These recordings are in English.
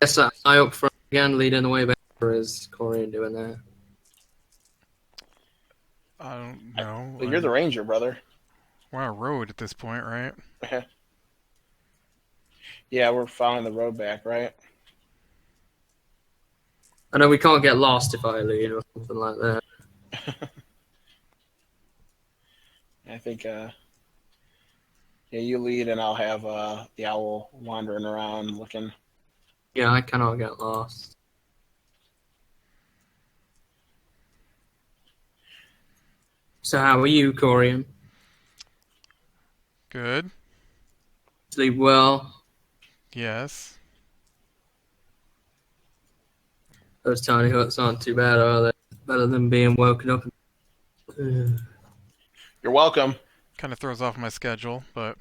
Guess I up front again, leading the way back, or is Corey doing that? I don't know. Well, you're the ranger, brother. We're on a road at this point, right? Yeah, we're following the road back, right? I know we can't get lost if I lead or something like that. I think, yeah, you lead, and I'll have the owl wandering around looking. Yeah, I cannot get lost. So how are you, Corian? Good. Sleep well? Yes. Those tiny huts aren't too bad, are they? Better than being woken up. You're welcome. Kind of throws off my schedule, but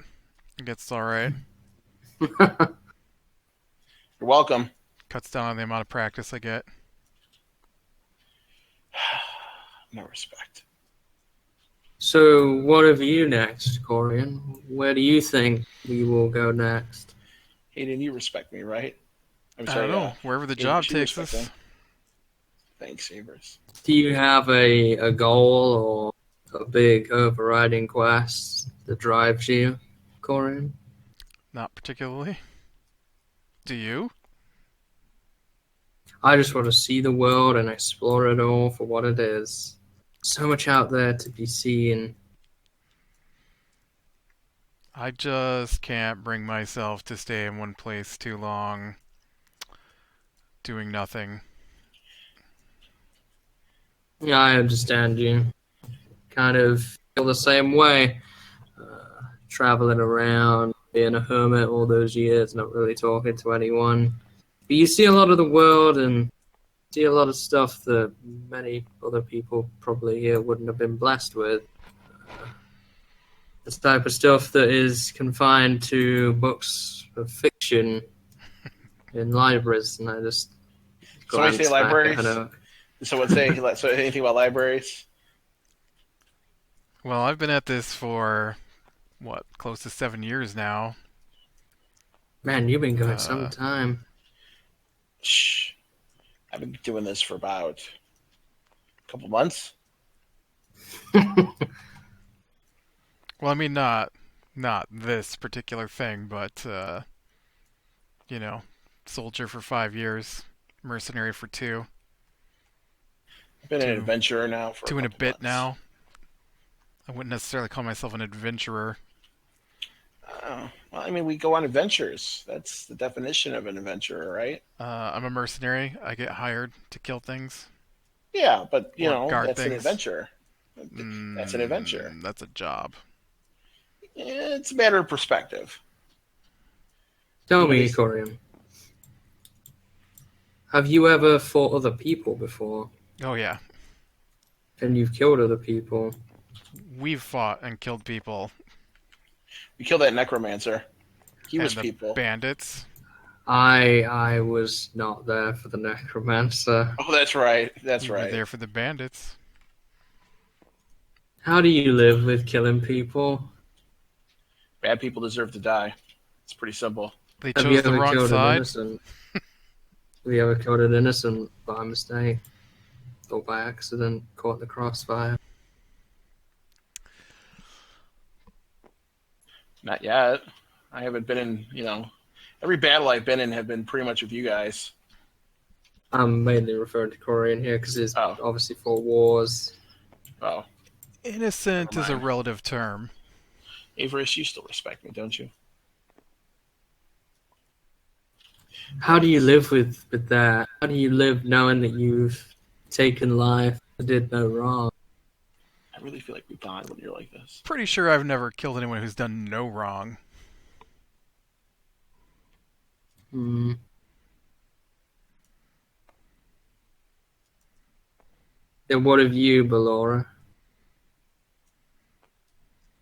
I guess it's alright. You're welcome. Cuts down on the amount of practice I get. No respect. So what have you next, Corian? Where do you think we will go next? Hayden, you respect me, right? I'm I don't sorry, know. Wherever the Avery, job should you takes respect us. me? Thanks, Avers. Do you have a goal or a big overriding quest that drives you, Corian? Not particularly. Do you? I just want to see the world and explore it all for what it is. So much out there to be seen. I just can't bring myself to stay in one place too long, doing nothing. Yeah, I understand you. Kind of feel the same way. Traveling around, being a hermit all those years, not really talking to anyone. But you see a lot of the world and see a lot of stuff that many other people probably here wouldn't have been blessed with. This type of stuff that is confined to books of fiction in libraries, and I just So when you say glanced back at libraries, her. so so anything about libraries? Well, I've been at this for, what, close to 7 years now. Man, you've been going some Uh, time. Shh. I've been doing this for about a couple months. well, I mean, not this particular thing, but, you know, soldier for 5 years, mercenary for I've been an two, adventurer now for a two and a couple bit months. now. I wouldn't necessarily call myself an adventurer. Well, I mean, we go on adventures. That's the definition of an adventurer, right? I'm a mercenary. I get hired to kill things Yeah, but or guard that's an things. adventure. That's an adventure. That's a job. It's a matter of perspective. Tell You know, me, these, Corian, have you ever fought other people before? Oh yeah, And you've killed other people? we've fought and killed people we killed that necromancer. He was and the people. bandits. I was not there for the necromancer. Oh, that's right. That's You were right. there for the bandits. How do you live with killing people? Bad people deserve to die. It's pretty simple. They Have you chose the ever wrong killed an side. innocent? Have you ever killed an innocent by mistake or by accident, caught in the crossfire? Not yet. I haven't been in. Every battle I've been in have been pretty much with you guys. I'm mainly referring to Corian here because it's Oh, obviously for wars. oh, never Innocent is a mind. relative term. Averis, you still respect me, don't you? How do you live with that? How do you live knowing that you've taken life that did no wrong? I really feel like we bond when you're like this. Pretty sure I've never killed anyone who's done no wrong. Hmm. Then what of you, Ballora?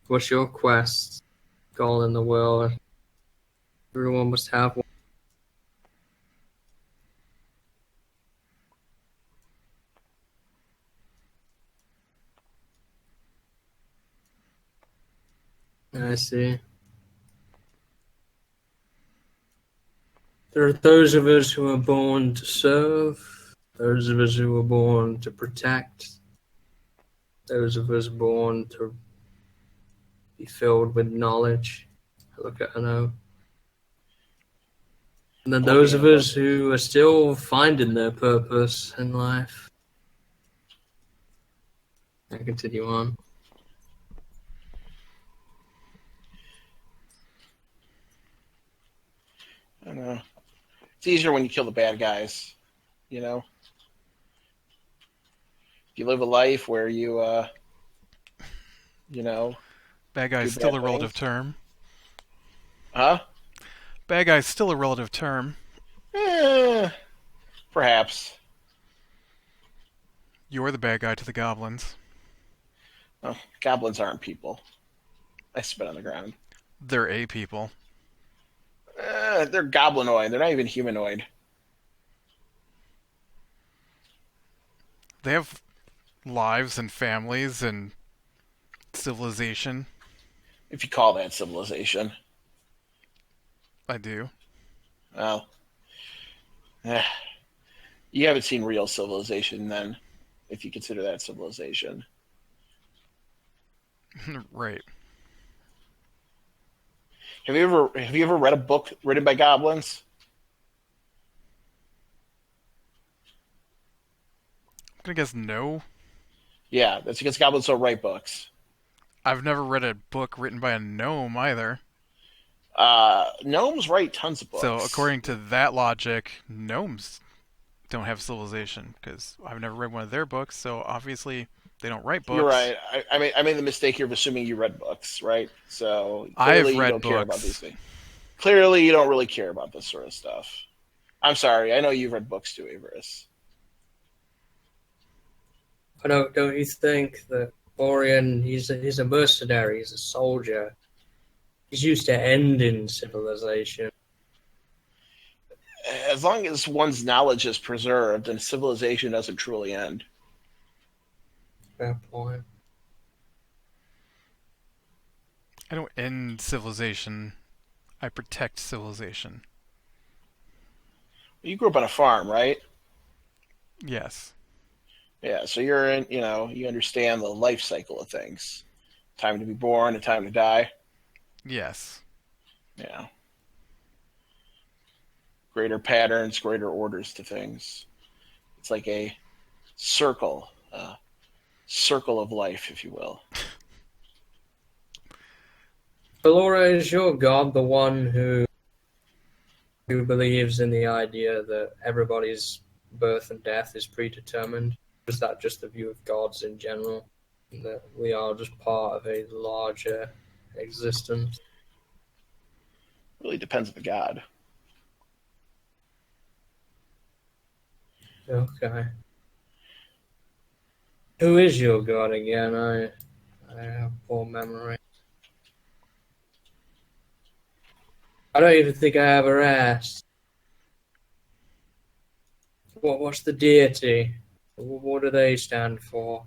What's your quest goal in the world? Everyone must have one. I see. There are those of us who are born to serve, those of us who are born to protect, those of us born to be filled with knowledge. Look at Ano. And then I'm looking those at of a book. us who are still finding their purpose in life. I continue on. I don't know. It's easier when you kill the bad guys. You know, if you live a life where you know, Bad guy's do still bad a relative things, term. huh? Bad guy's still a relative term. Eh, perhaps. You're the bad guy to the goblins. Oh, goblins aren't people. I spit on the ground. They're a people. They're goblinoid. They're not even humanoid. They have lives and families and civilization. If you call that civilization. I do. Well, eh, you haven't seen real civilization then, if you consider that civilization. Right. Have you ever read a book written by goblins? I'm gonna guess no. Yeah, that's because goblins don't write books. I've never read a book written by a gnome either. Gnomes write tons of So, books. according to that logic, gnomes don't have civilization because I've never read one of their books. So obviously, they don't write You're books. right. I made the mistake here of assuming you read books, right? So I've clearly you read don't care about these books. things. Clearly you don't really care about this sort of stuff. I'm sorry. I know you've read books too, Averis. But don't you think that Orion, he's a mercenary, he's a soldier. He's used to ending civilization. As long as one's knowledge is preserved, and civilization doesn't truly end. Fair point. I don't end civilization. I protect civilization. You grew up on a farm, right? Yes. Yeah, so you're in, you understand the life cycle of things. Time to be born and time to die. Yes. Yeah. Greater patterns, greater orders to things. It's like a circle, circle of life, if you will. Laura, is your god the one who believes in the idea that everybody's birth and death is predetermined? Or is that just the view of gods in general? That we are just part of a larger existence? Really depends on the god. Okay. Who is your god again? I have poor memory. I don't even think I ever asked. What's the deity? What do they stand for?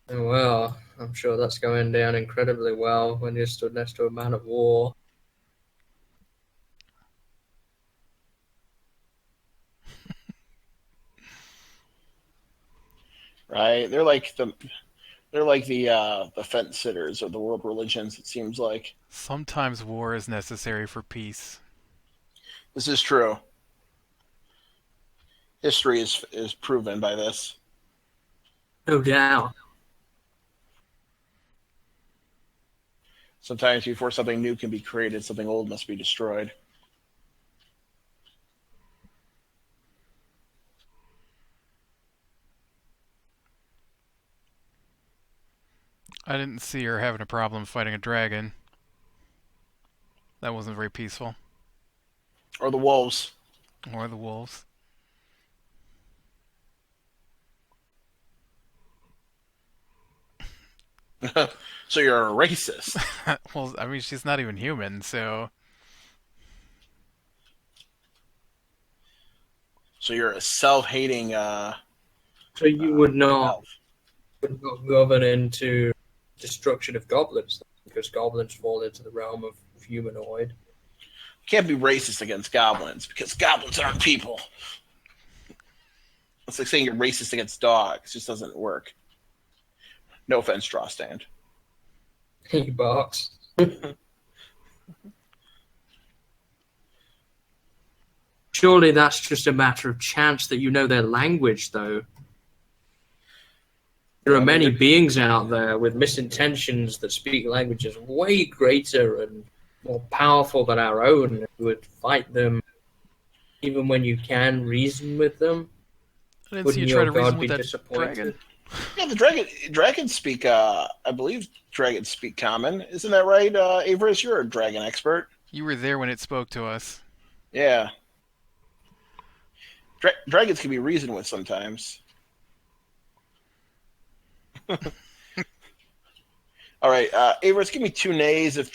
Oh, well, I'm sure that's going down incredibly well when you're stood next to a man of war. Right? They're like the fence sitters of the world religions. It seems like Sometimes war is necessary for peace. this is true. History is proven by this. No doubt. Sometimes before something new can be created, something old must be destroyed. I didn't see her having a problem fighting a dragon. That wasn't very peaceful. Or the wolves. Or the wolves. So you're a racist. Well, I mean, she's not even human, so So you're a self-hating So you would not elf. would not govern into destruction of goblins, because goblins fall into the realm of humanoid. You can't be racist against goblins because goblins aren't people. It's like saying you're racist against dogs. It just doesn't work. No offense, Straw Stand. He barks. Surely that's just a matter of chance that you know their language, though. There are many beings out there with misintentions that speak languages way greater and more powerful than our own, who would fight them even when you can reason with them. I didn't see you Wouldn't try your to reason god with be that dragon. disappointed? Yeah, the dragons speak. I believe dragons speak common. Isn't that right, Avarice? You're a dragon expert. You were there when it spoke to us. Yeah. Dragons can be reasoned with sometimes. All right, Avarice, give me 2 nays if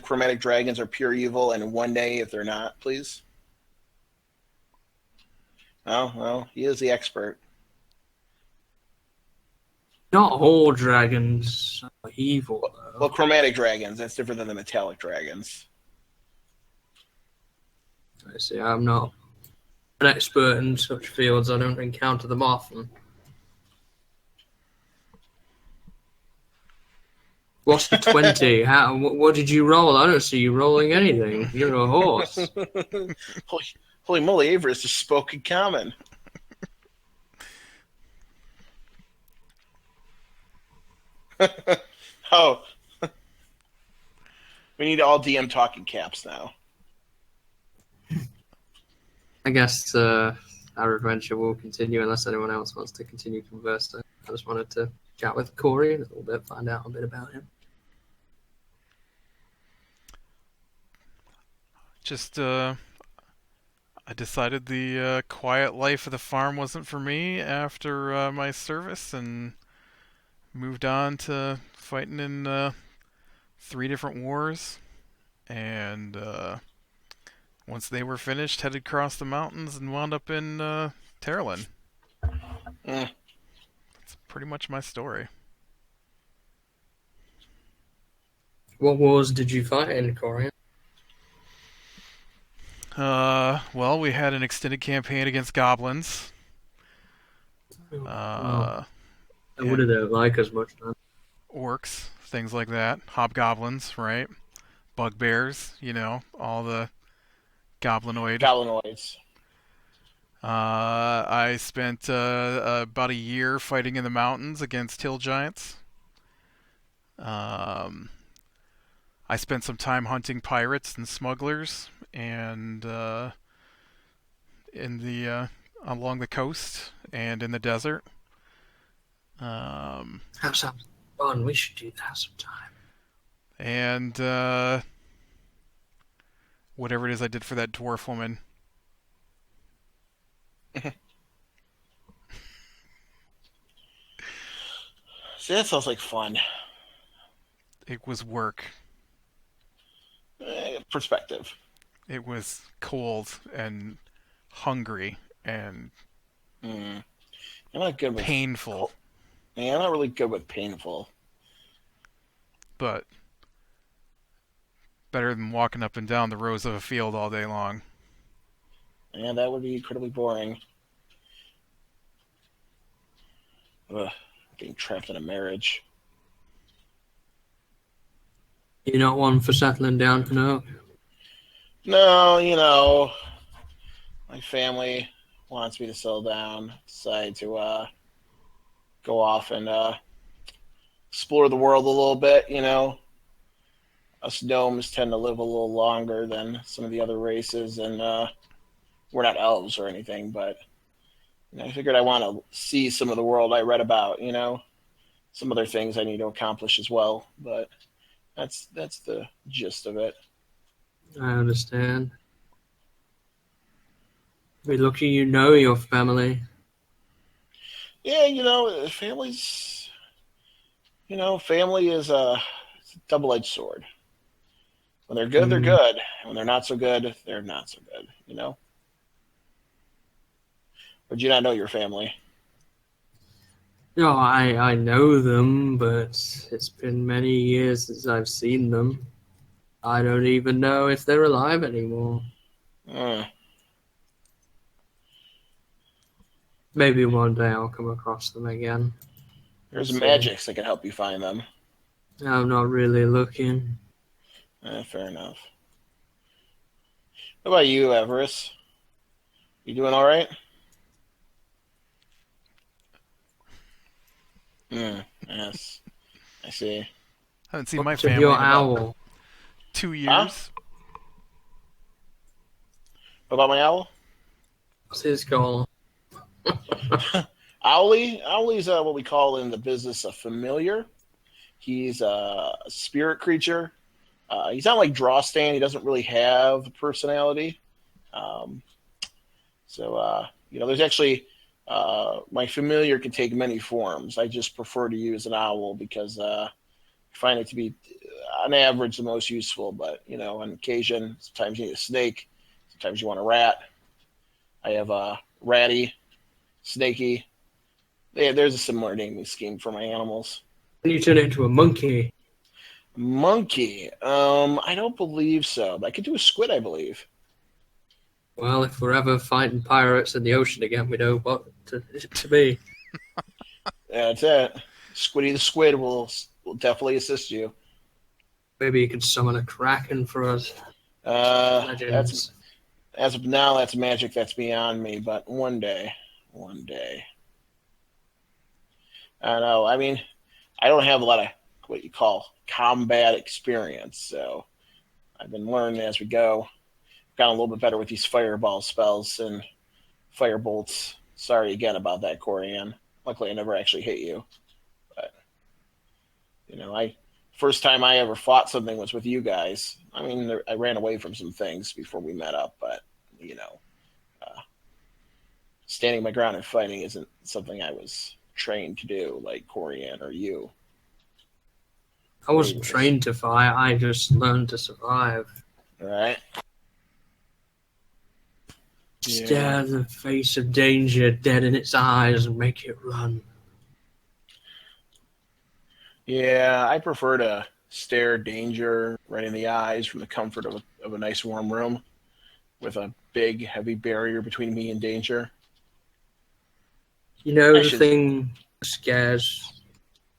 chromatic dragons are pure evil, and 1 nay if they're not, please. Oh, well, he is the expert. Not all dragons are evil, though. Well, chromatic dragons, that's different than the metallic dragons. I see. I'm not an expert in such fields. I don't encounter them often. What's the 20? What did you roll? I don't see you rolling anything. You're a horse. Holy moly, Avarice just spoke in common. Oh. We need all DM talking caps now. I guess our adventure will continue unless anyone else wants to continue conversing. I just wanted to chat with Corey a little bit, find out a bit about him. Just, I decided the quiet life of the farm wasn't for me after my service and moved on to fighting in 3 different wars. And once they were finished, headed across the mountains and wound up in Terrelin. That's pretty much my story. What wars did you fight in, Corey? Well, we had an extended campaign against goblins. I would have like as much time. Orcs, things like that. Hobgoblins, right? Bugbears, all the Goblinoids. I spent about a year fighting in the mountains against hill giants. I spent some time hunting pirates and smugglers, and in the along the coast and in the desert. That sounds fun. We should do that sometime. And whatever it is I did for that dwarf woman. See, that sounds like fun. It was work. Perspective. It was cold and hungry and I'm not good with painful. Yeah, I'm not really good with painful. But better than walking up and down the rows of a field all day long. Yeah, that would be incredibly boring. Ugh, getting trapped in a marriage. You're not one for settling down for now? No, my family wants me to settle down. Decide to go off and explore the world a little bit, Us gnomes tend to live a little longer than some of the other races, and we're not elves or anything, but I figured I want to see some of the world I read about, some other things I need to accomplish as well, but that's the gist of it. I understand. Be lucky you know your family. Yeah, families, family is a double-edged sword. When they're good, they're good. When they're not so good, they're not so good, Would you not know your family? No, I know them, but it's been many years since I've seen them. I don't even know if they're alive anymore. Hmm. Maybe one day I'll come across them again. We'll There's see. magics that can help you find them. I'm not really looking. Fair enough. What about you, Everest? You doing all right? Yes, I see. Haven't seen my Much of your family in about owl. 2 Huh? years. What about my owl? What's his call? Owlie? Owlie's what we call in the business a familiar. He's a spirit creature. He's not like Drawstan. He doesn't really have a personality. Um, there's actually my familiar can take many forms. I just prefer to use an owl because I find it to be, on average, the most useful. But on occasion, sometimes you need a snake. Sometimes you want a rat. I have a ratty, snaky. There's a similar naming scheme for my animals. Can you turn it into a monkey? Monkey. I don't believe so. But I could do a squid, I believe. Well, if we're ever fighting pirates in the ocean again, we know what to be. Yeah, that's it. Squiddy the Squid will definitely assist you. Maybe you could summon a kraken for us. That's Legends. as of now, that's magic that's beyond me. But one day, I don't know. I mean, I don't have a lot of what you call combat experience, so I've been learning as we go. Gotten a little bit better with these fireball spells and fire bolts. Sorry again about that, Corian. Luckily, I never actually hit you. But I first time I ever fought something was with you guys. I mean, I ran away from some things before we met up, but uh, standing my ground and fighting isn't something I was trained to do, like Corian or you. I wasn't trained to fight, I just learned to survive. All right. Stare the face of danger dead in its eyes and make it run. Yeah, I prefer to stare danger right in the eyes from the comfort of a nice warm room with a big, heavy barrier between me and danger. You know, I the should. thing that scares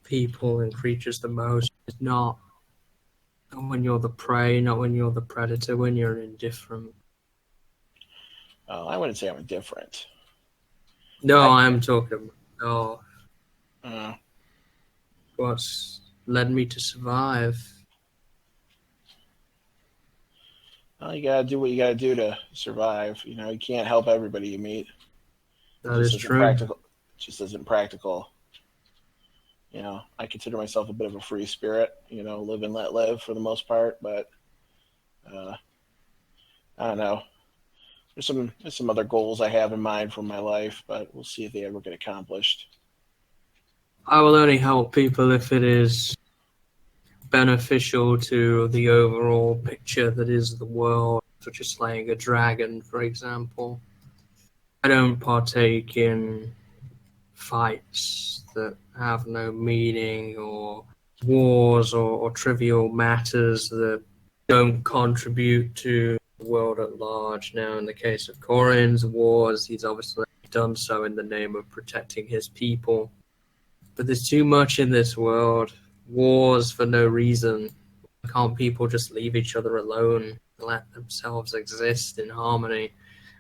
people and creatures the most is not when you're the prey, not when you're the predator, when you're indifferent. I wouldn't say I'm indifferent. No, I'm talking about Uh, what's led me to survive. well, you gotta do what you gotta do to survive. You can't help everybody you meet. That is true. Practical. It just isn't practical. I consider myself a bit of a free spirit. Live and let live for the most part. But I don't know. There's some other goals I have in mind for my life, but we'll see if they ever get accomplished. I will only help people if it is beneficial to the overall picture that is the world, such as slaying a dragon, for example. I don't partake in fights that have no meaning or wars or trivial matters that don't contribute to the world at large. Now, in the case of Corin's wars, he's obviously done so in the name of protecting his people. But there's too much in this world. Wars for no reason. Can't people just leave each other alone and let themselves exist in harmony?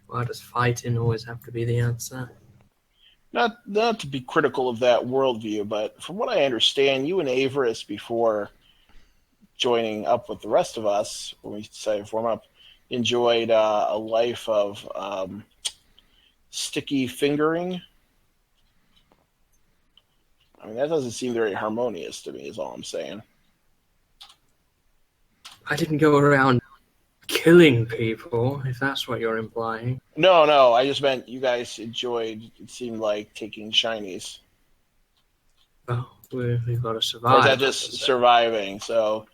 Why does fighting always have to be the answer? Not to be critical of that worldview, but from what I understand, you and Averis, before joining up with the rest of us, when we decided to form up, enjoyed a life of sticky fingering. I mean, that doesn't seem very harmonious to me, is all I'm saying. I didn't go around killing people, if that's what you're implying. No, I just meant you guys enjoyed, it seemed like, taking shinies. Well, we've got to Or survive. is that just surviving? So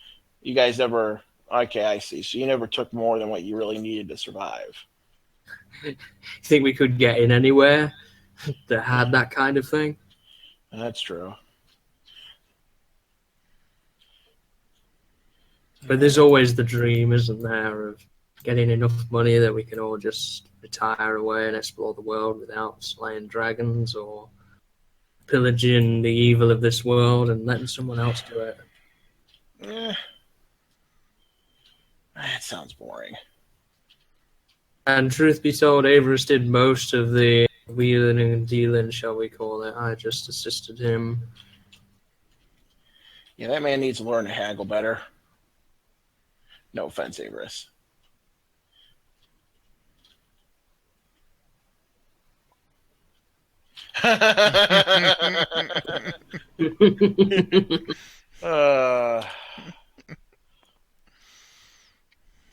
you guys never. Okay, I see. So you never took more than what you really needed to survive. You think we could get in anywhere that had that kind of thing? That's true. But there's always the dream, isn't there, of getting enough money that we can all just retire away and explore the world without slaying dragons or pillaging the evil of this world and letting someone else do it. Yeah. That sounds boring. And truth be told, Avarice did most of the wheeling and dealing, shall we call it. I just assisted him. Yeah, that man needs to learn to haggle better. No offense, Avarice. uh,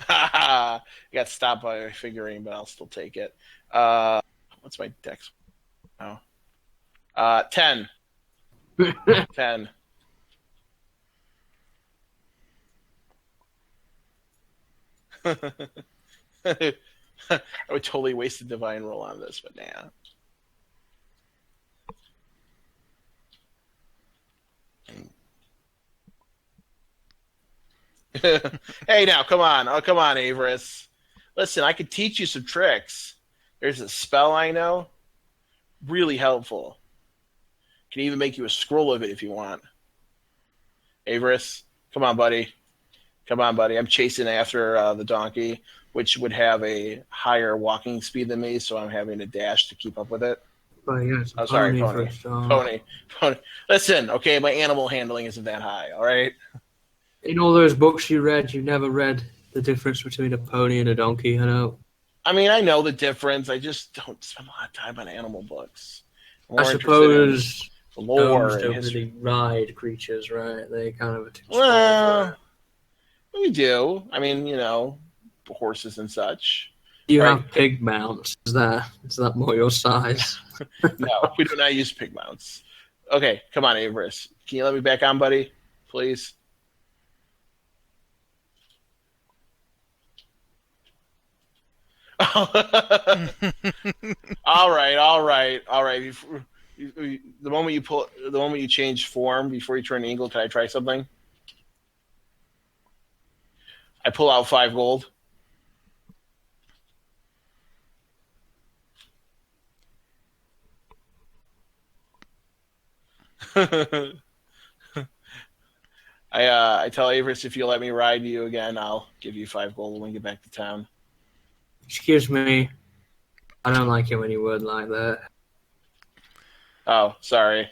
I got stopped by my figurine, but I'll still take it. What's my dex? Oh. 10. 10. I would totally waste a divine roll on this, but nah. Hey, now, come on. Oh, come on, Avarice. Listen, I could teach you some tricks. There's a spell I know. Really helpful. Can even make you a scroll of it if you want. Avarice, come on, buddy. Come on, buddy. I'm chasing after the donkey, which would have a higher walking speed than me, so I'm having to dash to keep up with it. But yes, I'm sorry, pony. Pony. Listen, okay, my animal handling isn't that high, all right? In all those books you read, you never read the difference between a pony and a donkey, I know. I mean, I know the difference. I just don't spend a lot of time on animal books. I suppose the lore gnomes and don't history. really ride creatures, right? They kind of are too Well, small. we do. I mean, you know, horses and such. You right. have pig mounts. Is that more your size? No, we do not use pig mounts. Okay, come on, Avarice. Can you let me back on, buddy? Please. All right. The moment you change form before you turn eagle, can I try something? I pull out 5 gold. I tell Avarice, if you let me ride you again, I'll give you 5 gold when we get back to town. Excuse me. I don't like it when you word like that. Oh, sorry.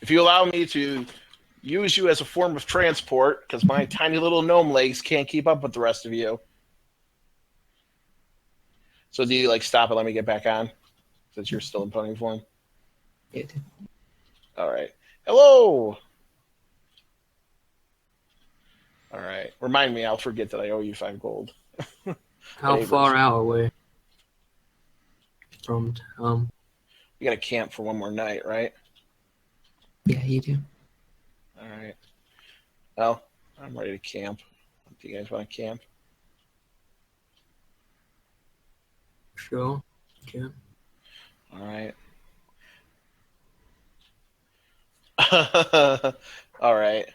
If you allow me to use you as a form of transport, because my tiny little gnome legs can't keep up with the rest of you. So do you stop and let me get back on, since you're still in pony form? Yeah. All right. Hello. All right. Remind me, I'll forget that I owe you 5 gold. How far out are we from town? You got to camp for one more night, right? Yeah, you do. All right. Well, I'm ready to camp. Do you guys want to camp? Sure. Okay. All right. All right.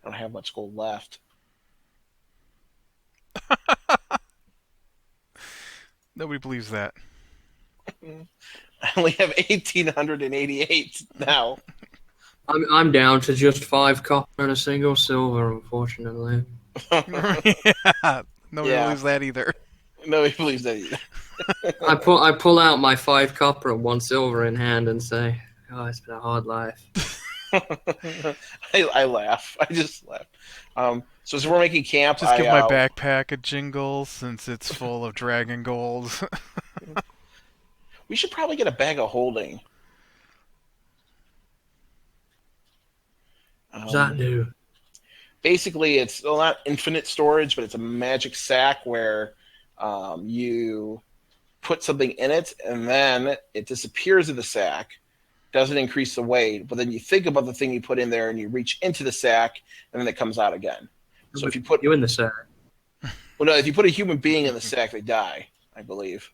I don't have much gold left. Nobody believes that. I only have 1,888 now. I'm down to just 5 copper and a single silver, unfortunately. Yeah, nobody Yeah. believes that either. Nobody believes that either. I pull out my 5 copper and 1 silver in hand and say, "Oh, it's been a hard life." I laugh. I just laugh. So as we're making camp, Just give my backpack a jingle since it's full of dragon gold. We should probably get a bag of holding. What does that do? Basically, it's not infinite storage, but it's a magic sack where you put something in it, and then it disappears in the sack. Doesn't increase the weight, but then you think about the thing you put in there, and you reach into the sack, and then it comes out again. So if you put you in the sack, well, no, if you put a human being in the sack, they die, I believe.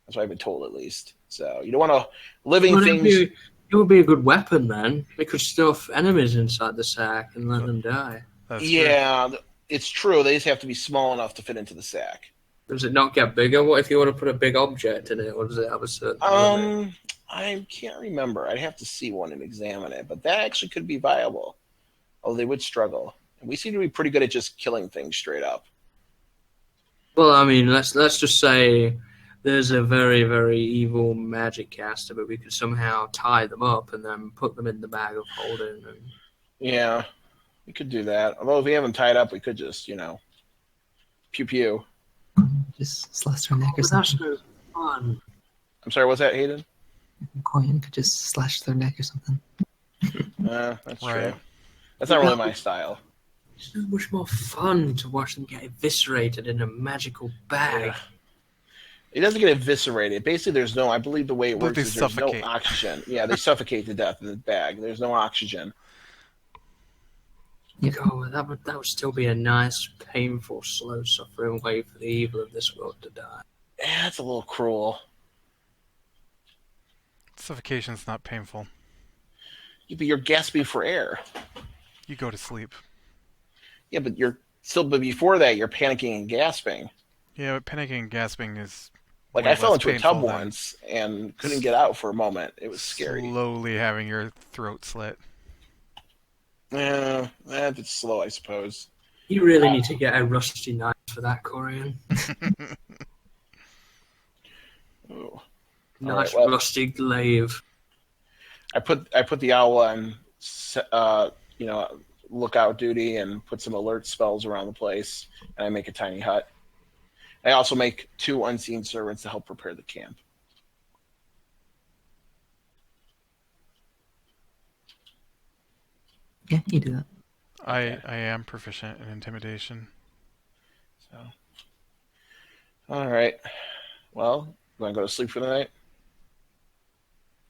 That's what I've been told, at least. So you don't want to living Well, things. it would be a good weapon then. We could stuff enemies inside the sack and let them die. That's true. Yeah, it's true. They just have to be small enough to fit into the sack. Does it not get bigger? What if you want to put a big object in it, or does it have a certain limit? I can't remember. I'd have to see one and examine it, but that actually could be viable. Although they would struggle. And we seem to be pretty good at just killing things straight up. Well, I mean, let's just say there's a very, very evil magic caster, but we could somehow tie them up and then put them in the bag of holding. And... Yeah, we could do that. Although if we have them tied up, we could just, pew pew. Just slash their neck or But that's something. no fun. I'm sorry, what's that, Hayden? Corian could just slash their neck or something. That's Right. true. That's not really my style. It's so much more fun to watch them get eviscerated in a magical bag. Yeah. It doesn't get eviscerated. Basically, there's no. I believe the way it But works they is there's no suffocate. oxygen. Yeah, they suffocate to death in the bag. There's no oxygen. God, that would still be a nice, painful, slow suffering way for the evil of this world to die. Yeah, that's a little cruel. Suffocation's not painful. Yeah, but you're gasping for air. You go to sleep. Yeah, but but before that, you're panicking and gasping. Yeah, but panicking and gasping is Like way I fell less into a tub painful than once and couldn't get out for a moment. It was scary. slowly having your throat slit. Yeah, that's slow, I suppose. You really need to get a rusty knife for that, Corian. Ooh. Nice Alright, well- rusty glaive. I put the owl on, lookout duty and put some alert spells around the place, and I make a tiny hut. I also make 2 unseen servants to help prepare the camp. Yeah, you do that. Okay. I am proficient in intimidation. So, all right. Well, you want to go to sleep for the night?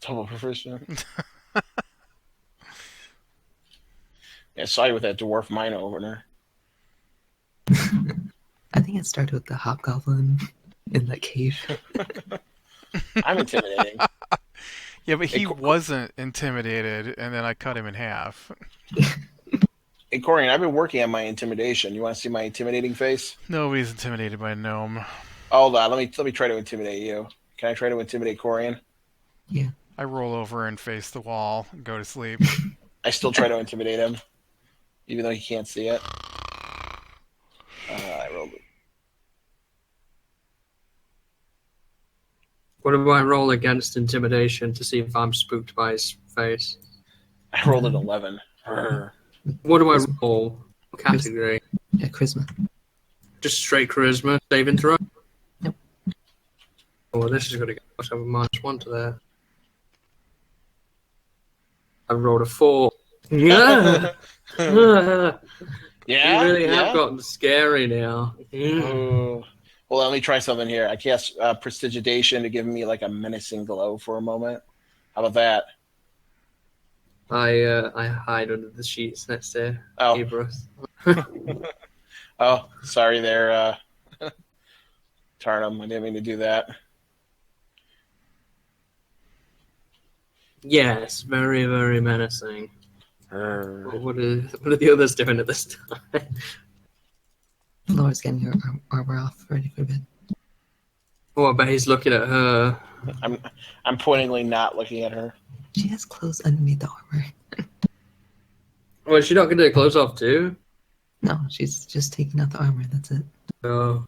Double proficient. Yeah, saw you with that dwarf mine opener. I think it started with the hobgoblin in that cave. I'm intimidating. Yeah, but he Hey, wasn't intimidated, and then I cut him in half. Hey, Corian, I've been working on my intimidation. You want to see my intimidating face? Nobody's intimidated by a gnome. Hold on, let me try to intimidate you. Can I try to intimidate Corian? Yeah. I roll over and face the wall and go to sleep. I still try to intimidate him, even though he can't see it. I rolled it. What do I roll against intimidation to see if I'm spooked by his face? I rolled an 11. Brr. What do I roll? What category? Yeah, charisma. Just straight charisma, saving throw? Yep. Oh, this is going to get us have a -1 to that. I rolled a 4. Yeah! You Yeah? really yeah? have gotten scary now. Ooh. Well, let me try something here. I cast Prestidigitation to give me like a menacing glow for a moment. How about that? I hide under the sheets next to Oh, Ebrus. oh, sorry there, Tarnum. I didn't mean to do that. Yes, very, very menacing. Brr. What are the others doing at this time? Laura's getting her armor off, ready for bed. Oh, I bet he's looking at her. I'm pointingly not looking at her. She has clothes underneath the armor. Well, is she not going to take clothes off too? No, she's just taking out the armor. That's it. Oh.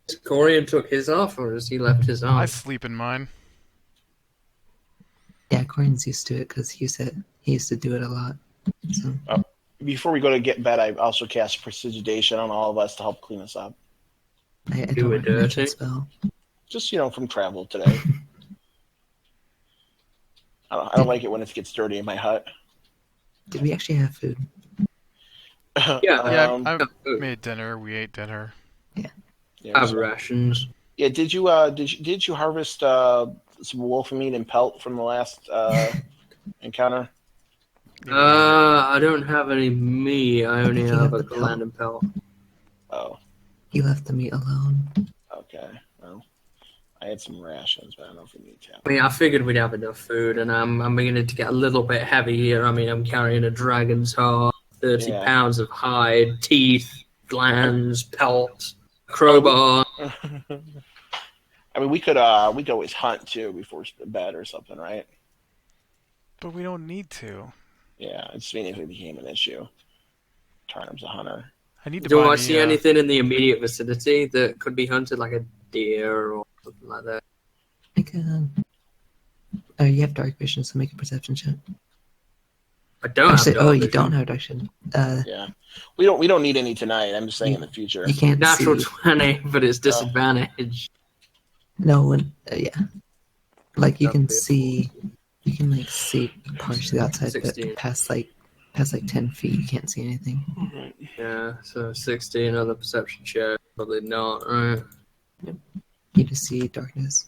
Has Corian took his off, or has he left his on? I sleep in mine. Yeah, Corian's used to it because he used to do it a lot. So Before we go to get bed, I also cast Prestidigitation on all of us to help clean us up. I Do don't it recommend dirty. that spell. Just, from travel today. I don't like it when it gets dirty in my hut. Did we actually have food? Yeah, Yeah, Um, I made dinner. We ate dinner. yeah, have so- rations. Yeah, did you harvest some wolf meat and pelt from the last encounter? I don't have any meat. I only think you have have a the pelt. gland and pelt. Oh, He left the meat alone. okay. Well, I had some rations, but I don't know if we need to. I mean, I figured we'd have enough food, and I'm beginning to get a little bit heavy here. I mean, I'm carrying a dragon's heart, 30 Yeah. pounds of hide, teeth, glands, pelt, crowbar. I mean, we could always hunt too before bed or something, right? But we don't need to. Yeah, I just mean if it became an issue. Turnham's a hunter. I need to Do buy I me. see anything in the immediate vicinity that could be hunted, like a deer or something like that? Like, you have dark vision, so make a perception check. I don't Actually, have dark you vision. don't have dark vision. Yeah, we don't need any tonight. I'm just saying in the future. You can't Natural see. 20, but it's disadvantage. No one. Yeah. Like you That'd can be a see. You can like see partially outside, 16. but past like 10 feet, you can't see anything. Yeah, so 16 on the perception check. Probably not, right? You just see darkness.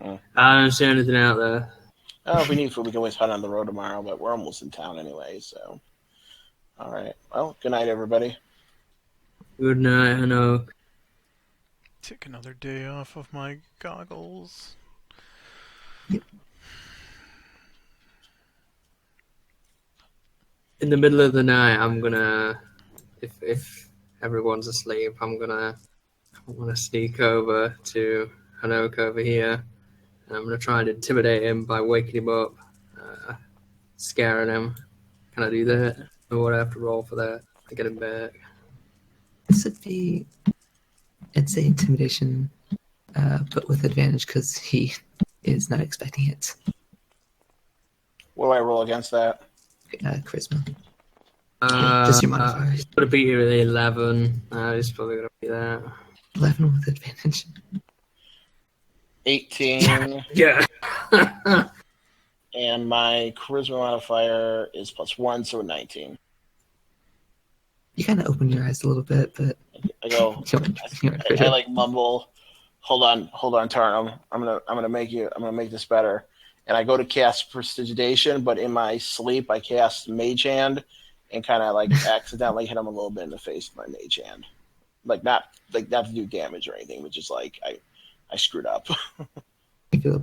I don't see anything out there. Oh, if we need food, we can always hunt on the road tomorrow. But we're almost in town anyway, so. All right. Well, good night, everybody. Good night, Hano. Take another day off of my goggles. In the middle of the night, I'm gonna, if everyone's asleep, I'm gonna sneak over to Hanoka over here. And I'm gonna try and intimidate him by waking him up, scaring him. Can I do that? Or would I have to roll for that to get him back? This would be, I'd say intimidation, but with advantage because he is not expecting it. What do I roll against that? Charisma. Just your modifier. He's gonna be here with 11. He's probably gonna be that. 11 with advantage. 18. Yeah. And my charisma modifier is +1, so 19. You kind of open your eyes a little bit, but I go. I like mumble. Hold on, Tarnum. I'm gonna make this better. And I go to cast Prestidigitation, but in my sleep I cast Mage Hand, and kind of like accidentally hit him a little bit in the face with my Mage Hand. Not to do damage or anything, but just like I screwed up. You feel a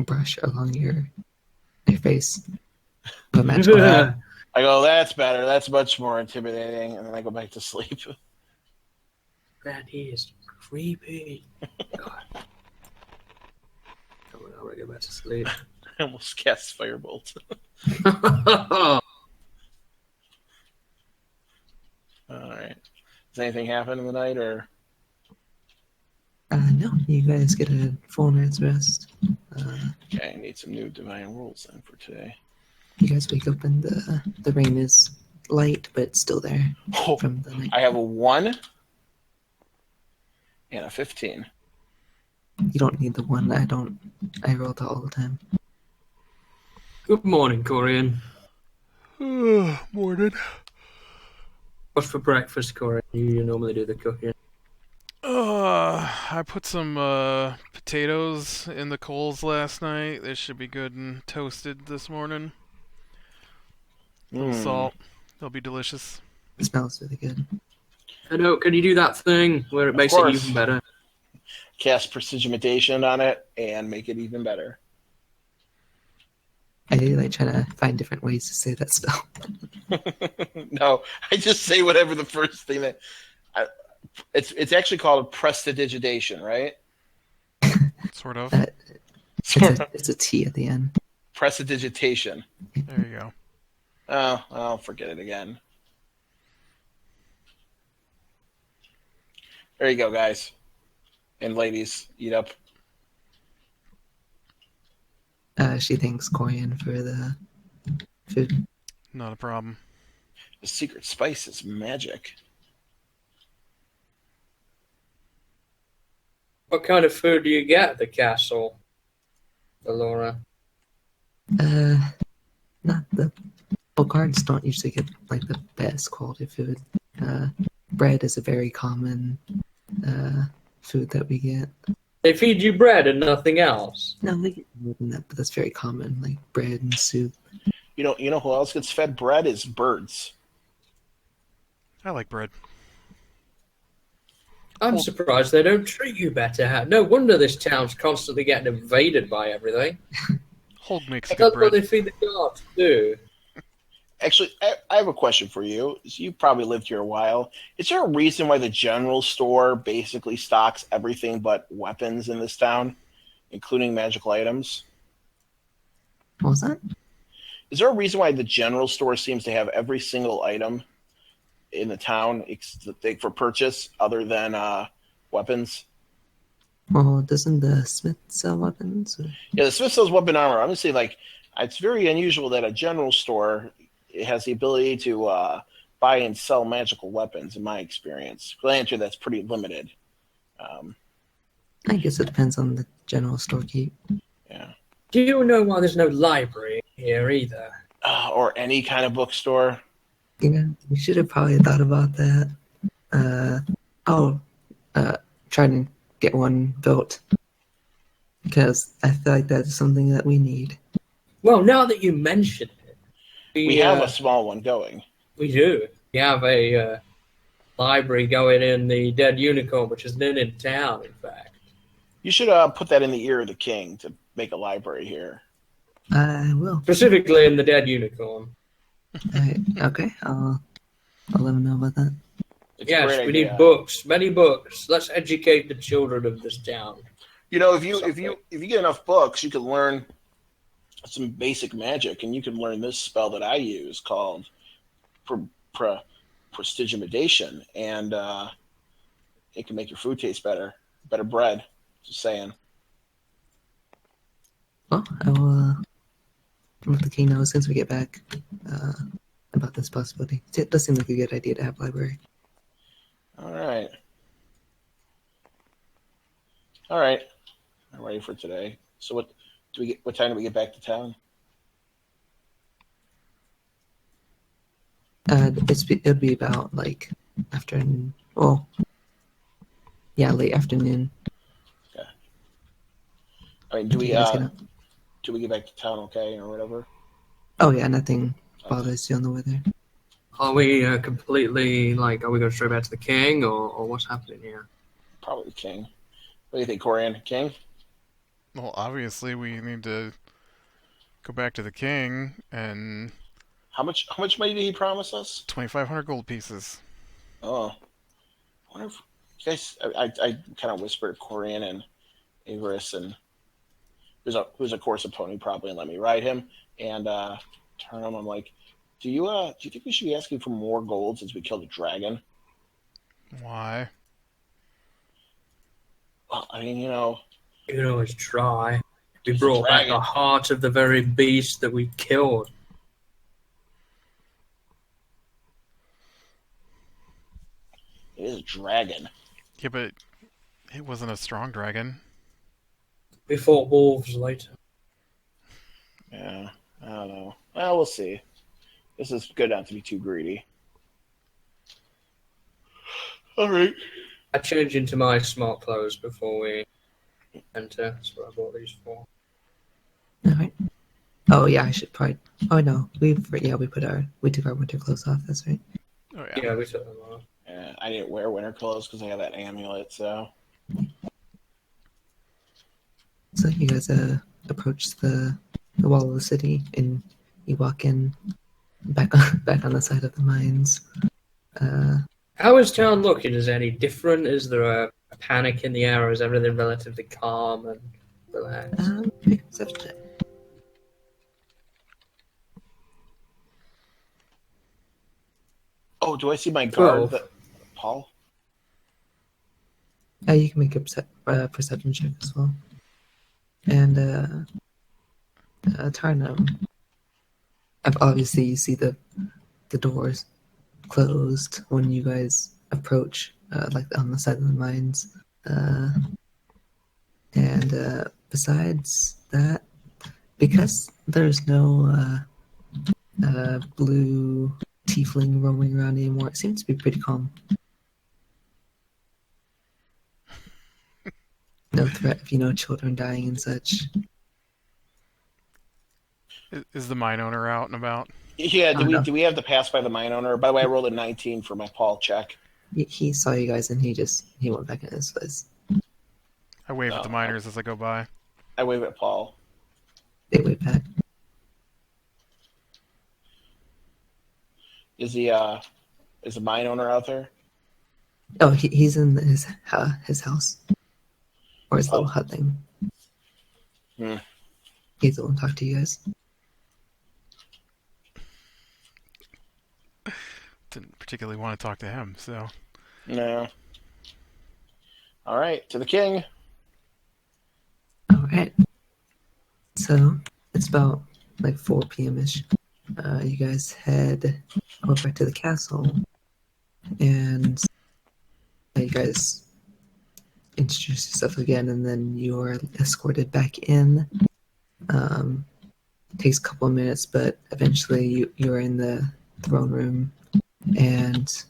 brush along your face. But magical. I go, that's better. That's much more intimidating. And then I go back to sleep. That is creepy. God. I'm gonna go back to sleep. I almost cast Firebolt. All right. Does anything happen in the night, or? No, you guys get a full night's rest. Okay, I need some new divine rules then for today. You guys wake up and the rain is light, but it's still there from the night. I have a 1 and a 15. You don't need the one. I roll that all the time. Good morning, Corian. Morning. What's for breakfast, Corian? You normally do the cooking. I put some potatoes in the coals last night. They should be good and toasted this morning. A little salt. They'll be delicious. It smells really good. I know. Can you do that thing where it makes it course. even better? Cast Prestidigitation on it and make it even better. I like trying to find different ways to say that spell. No, I just say whatever the first thing that. It's actually called Prestidigitation, right? Sort of. It's a T at the end. Prestidigitation. There you go. Oh, I'll forget it again. There you go, guys. And ladies, eat up. She thanks Corian for the food. Not a problem. The secret spice is magic. What kind of food do you get at the castle, Laura? Not the. Well, guards don't usually get like the best quality food. Bread is a very common food that we get. They feed you bread and nothing else. No, we get more than that, but that's very common, like bread and soup. You know who else gets fed bread is birds. I like bread. I'm surprised they don't treat you better. No wonder this town's constantly getting invaded by everything. Holg makes I good thought what bread. they feed the guards too. Actually, I have a question for you. You've probably lived here a while. Is there a reason why the general store basically stocks everything but weapons in this town, including magical items? What was that? Is there a reason why the general store seems to have every single item in the town for purchase other than weapons? Well, doesn't the Smith sell weapons? Or... Yeah, the Smith sells weapon armor. I'm gonna say like it's very unusual that a general store has the ability to buy and sell magical weapons. In my experience, granted, that's pretty limited. Um, I guess it depends on the general storekeep. yeah, Do you know why there's no library here either? or any kind of bookstore. You know, we should have probably thought about that. Uh, oh, try and get one built because I feel like that's something that we need. Well, now that you mention it, We have a small one going. we do. We have a library going in the Dead Unicorn, which is in town, in fact. You should put that in the ear of the king to make a library here. I will. Specifically in the Dead Unicorn. Okay, I'll let him know about that. It's a Yes, great we idea. need books, many books. Let's educate the children of this town. You know, if you get enough books, you can learn some basic magic, and you can learn this spell that I use called prestigitation, and it can make your food taste better bread. Just saying. Well, I will let the king know as soon as we get back about this possibility. It does seem like a good idea to have a library. All right. All right. I'm ready for today. So what time do we get back to town? It'll be about like afternoon. Well, yeah, late afternoon. Okay. I mean, do we You guys get up? do we get back to town okay or whatever? Oh yeah, nothing bothers you on the way there. Are we completely, are we going straight back to the king, or what's happening here? Probably the king. What do you think, Corian? King? Well, obviously we need to go back to the king and How much money did he promise us? 2,500 gold pieces. Oh, I wonder if you guys. I kind of whispered Corian and Averis, and who's of course a pony probably, and let me ride him and turn him. I'm like, do you think we should be asking for more gold since we killed a dragon? Why? Well, I mean, you know, You can always try. We It's a brought back dragon. the heart of the very beast that we killed. it is a dragon. Yeah, but it wasn't a strong dragon. We fought wolves later. Yeah, I don't know. Well, we'll see. This is good not to be too greedy. All right. I changed into my smart clothes before we enter. That's what I bought these for. All right. Oh yeah, I should probably. Oh no, we took our winter clothes off. That's right. Oh Yeah, we took them off. I didn't wear winter clothes because I have that amulet. So So you guys approach the wall of the city, and you walk in back on the side of the mines. How is town looking? Is it any different? Is there a panic in the air, or is everything relatively calm and relaxed? Make a perception check. oh, do I see my guard? 12. Paul? You can make a perception check as well. And Tarno, obviously you see the doors closed when you guys approach, like on the side of the mines. And besides that, because there's no blue tiefling roaming around anymore, it seems to be pretty calm. No threat of, children dying and such. Is the mine owner out and about? Yeah. Oh, no. Do we have to pass by the mine owner? By the way, I rolled a 19 for my Paul check. he saw you guys and he went back in his place. I wave at the Oh, miners as I go by. I wave at Paul. They went back. Is the mine owner out there? Oh, he's in his house or his little Oh. hut thing. Hmm. He's the one talk to you guys. Didn't particularly want to talk to him, so No. All right, to the king. All right. So it's about like 4 p.m. ish. You guys head over to the castle, and you guys introduce yourself again, and then you are escorted back in. It takes a couple of minutes, but eventually you're in the throne room, and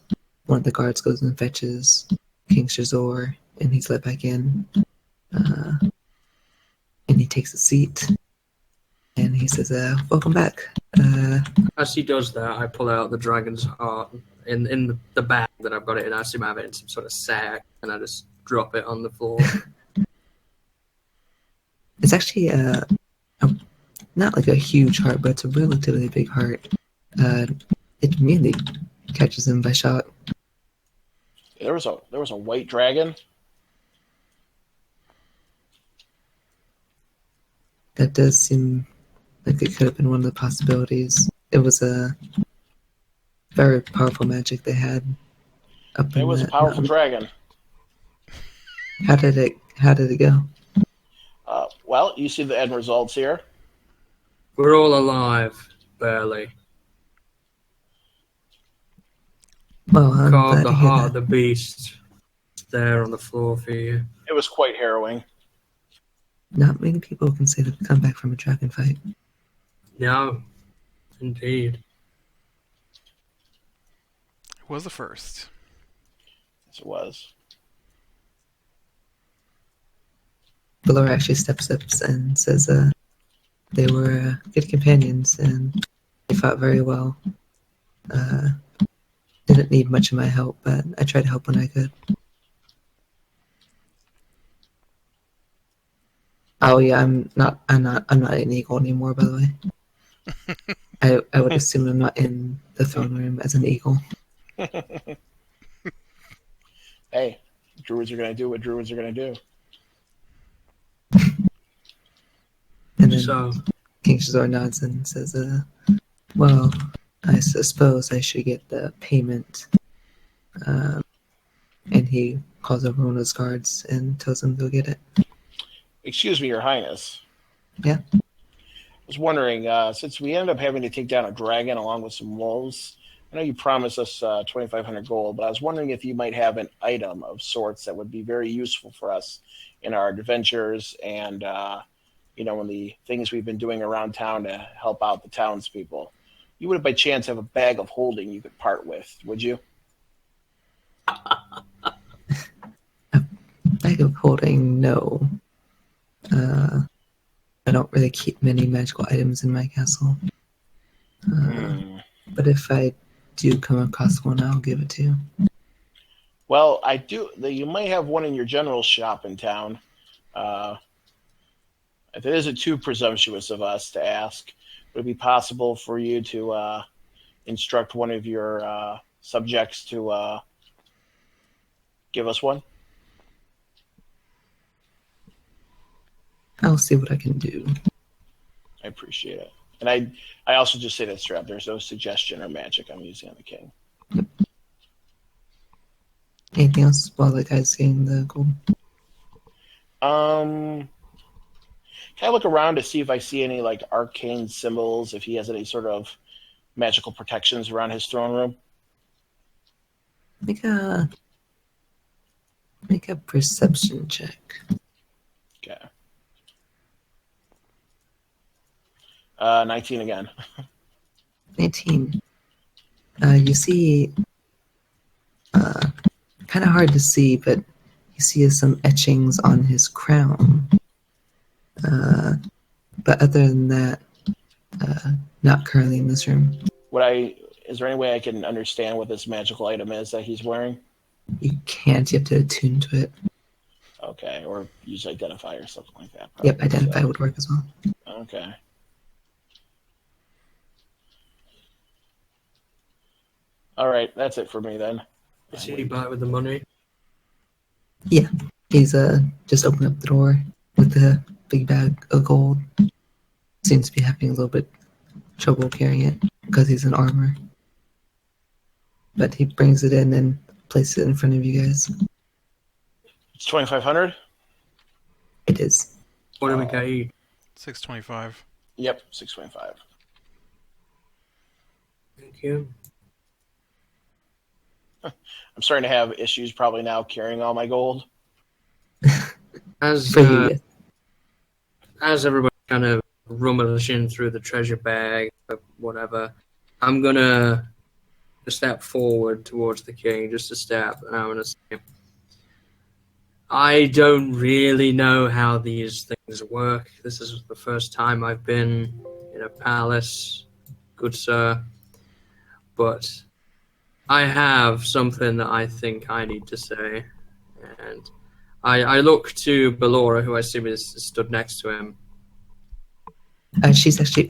one of the guards goes and fetches King Shazor, and he's let back in. And he takes a seat, and he says, "Welcome back." As he does that, I pull out the dragon's heart in the bag that I've got it in. I assume I have it in some sort of sack, and I just drop it on the floor. It's actually not like a huge heart, but it's a relatively big heart. It immediately catches him by shock. There was a white dragon. That does seem like it could have been one of the possibilities. It was a very powerful magic they had up It in was a that powerful mountain. dragon. How did it go? Well, you see the end results here. We're all alive, barely. Well, I'm Carved glad the to hear heart of that. the beast. It's there on the floor for you. It was quite harrowing. Not many people can say they've come back from a dragon fight. No, indeed. it was the first. Yes, it was. Valor actually steps up and says, they were good companions and they fought very well. Didn't need much of my help, but I tried to help when I could. Oh yeah, I'm not an eagle anymore, by the way. I would assume I'm not in the throne room as an eagle. Hey, druids are going to do what druids are going to do. And then So, King Shazor nods and says, well, I suppose I should get the payment. And he calls over one of his guards and tells him to go get it. Excuse me, Your Highness. Yeah. I was wondering, since we ended up having to take down a dragon along with some wolves, I know you promised us 2,500 gold, but I was wondering if you might have an item of sorts that would be very useful for us in our adventures and, in the things we've been doing around town to help out the townspeople. You would, by chance, have a bag of holding you could part with, would you? Bag of holding, no. I don't really keep many magical items in my castle. But if I do come across one, I'll give it to you. Well, I do. You might have one in your general shop in town. If it isn't too presumptuous of us to ask, would it be possible for you to instruct one of your subjects to give us one? I'll see what I can do. I appreciate it. And I also just say that straight up. There's no suggestion or magic I'm using on the king. Anything else while the guy's getting the gold? Can I look around to see if I see any like arcane symbols, if he has any sort of magical protections around his throne room? Make a perception check. Okay. 19 again. 19. You see, kind of hard to see, but you see some etchings on his crown. But other than that, not currently in this room. Is there any way I can understand what this magical item is that he's wearing? You can't. You have to attune to it. Okay, or use identify or something like that. Yep, probably, identify so. would work as well. Okay. All right, that's it for me then. Is he back with the money? Yeah, he's just opened up the door with the big bag of gold. Seems to be having a little bit trouble carrying it because he's in armor. But he brings it in and places it in front of you guys. It's 2,500. It is. What do we get each? 625. Yep, 625. Thank you. I'm starting to have issues probably now carrying all my gold. As For you, yes. as everybody kind of rummaging through the treasure bag or whatever, I'm gonna step forward towards the king, just a step, and I'm gonna say, I don't really know how these things work. This is the first time I've been in a palace, good sir, but I have something that I think I need to say, and I look to Ballora, who I assume is stood next to him. She's actually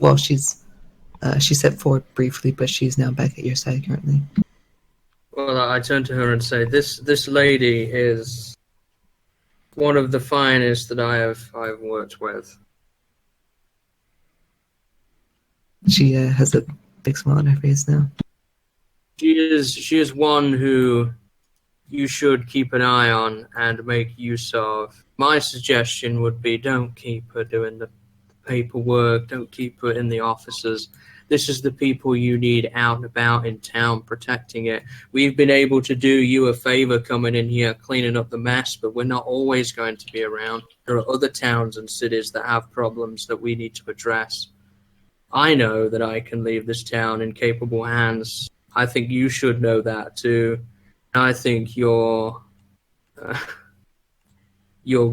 she stepped forward briefly, but she's now back at your side currently. Well, I turn to her and say, "This lady is one of the finest that I've worked with. She has a big smile on her face now. She is one who you should keep an eye on and make use of. My suggestion would be, don't keep her doing the paperwork. Don't keep her in the offices. This is the people you need out and about in town protecting it. We've been able to do you a favor coming in here, cleaning up the mess, but we're not always going to be around. There are other towns and cities that have problems that we need to address. I know that I can leave this town in capable hands. I think you should know that too. I think your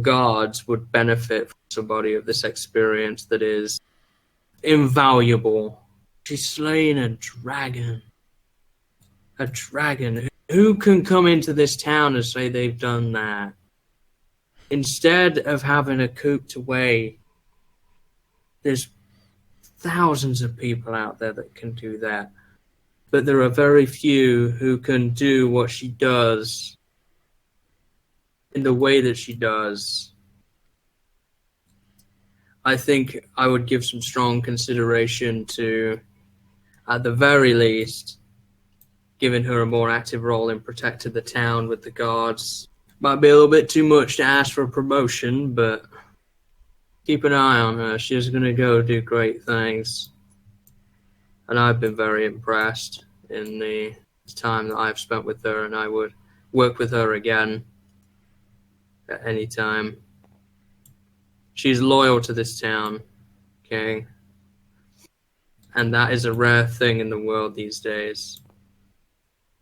guards would benefit from somebody of this experience that is invaluable. She's slaying a dragon. A dragon. Who can come into this town and say they've done that? Instead of having her cooped away, there's thousands of people out there that can do that. But there are very few who can do what she does in the way that she does. I think I would give some strong consideration to, at the very least, giving her a more active role in protecting the town with the guards. Might be a little bit too much to ask for a promotion, but keep an eye on her. She's going to go do great things. And I've been very impressed in the time that I've spent with her, and I would work with her again at any time. She's loyal to this town, okay? And that is a rare thing in the world these days.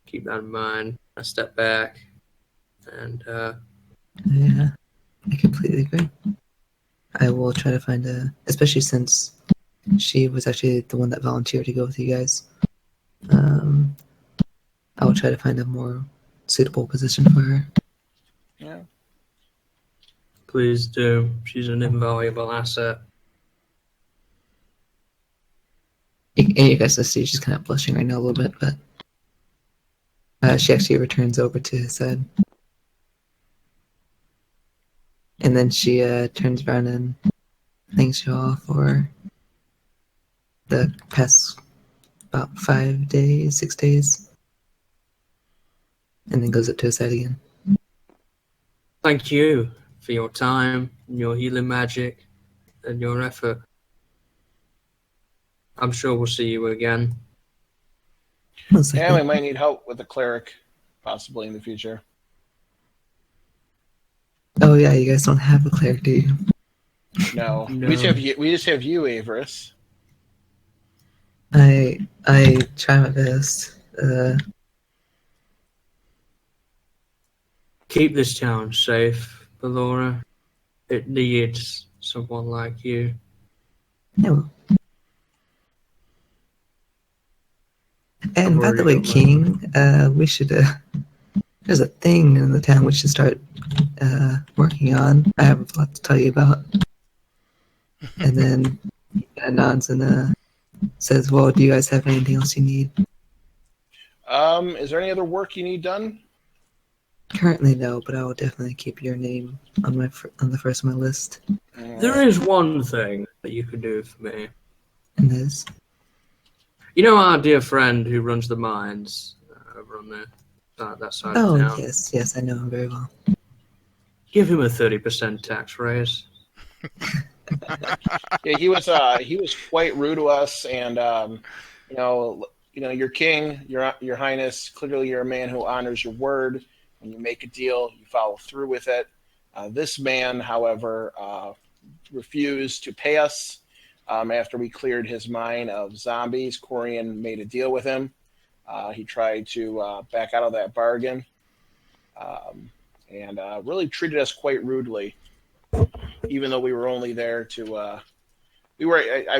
Keep that in mind. I step back, and Yeah, I completely agree. I will try to find especially since she was actually the one that volunteered to go with you guys. I will try to find a more suitable position for her. Yeah. please do. She's an invaluable asset. And you guys will see she's kind of blushing right now a little bit, but she actually returns over to his side. And then she turns around and thanks you all for the past about 5 days, 6 days. And then goes up to his side again. Thank you for your time, and your healing magic, and your effort. I'm sure we'll see you again. Most Yeah, likely. we might need help with the cleric, possibly in the future. Oh yeah, you guys don't have a cleric, do you? No, No. we just have you, Avarice. I try my best. Keep this town safe, Ballora. It needs someone like you. I will. And by the worried way, about King, we should there's a thing in the town we should start working on. I have a lot to tell you about. And then he kind of nods and says, well, do you guys have anything else you need? Is there any other work you need done? Currently, no, but I will definitely keep your name on on the first of my list. There is one thing that you could do for me. And this. You know our dear friend who runs the mines over on that side of town? Yes, I know him very well. Give him a 30% tax raise. Yeah, he was quite rude to us, and your king, your highness. Clearly, you're a man who honors your word. When you make a deal, you follow through with it. This man, however, refused to pay us after we cleared his mine of zombies. Corian made a deal with him. He tried to back out of that bargain, and really treated us quite rudely, even though we were only there to. I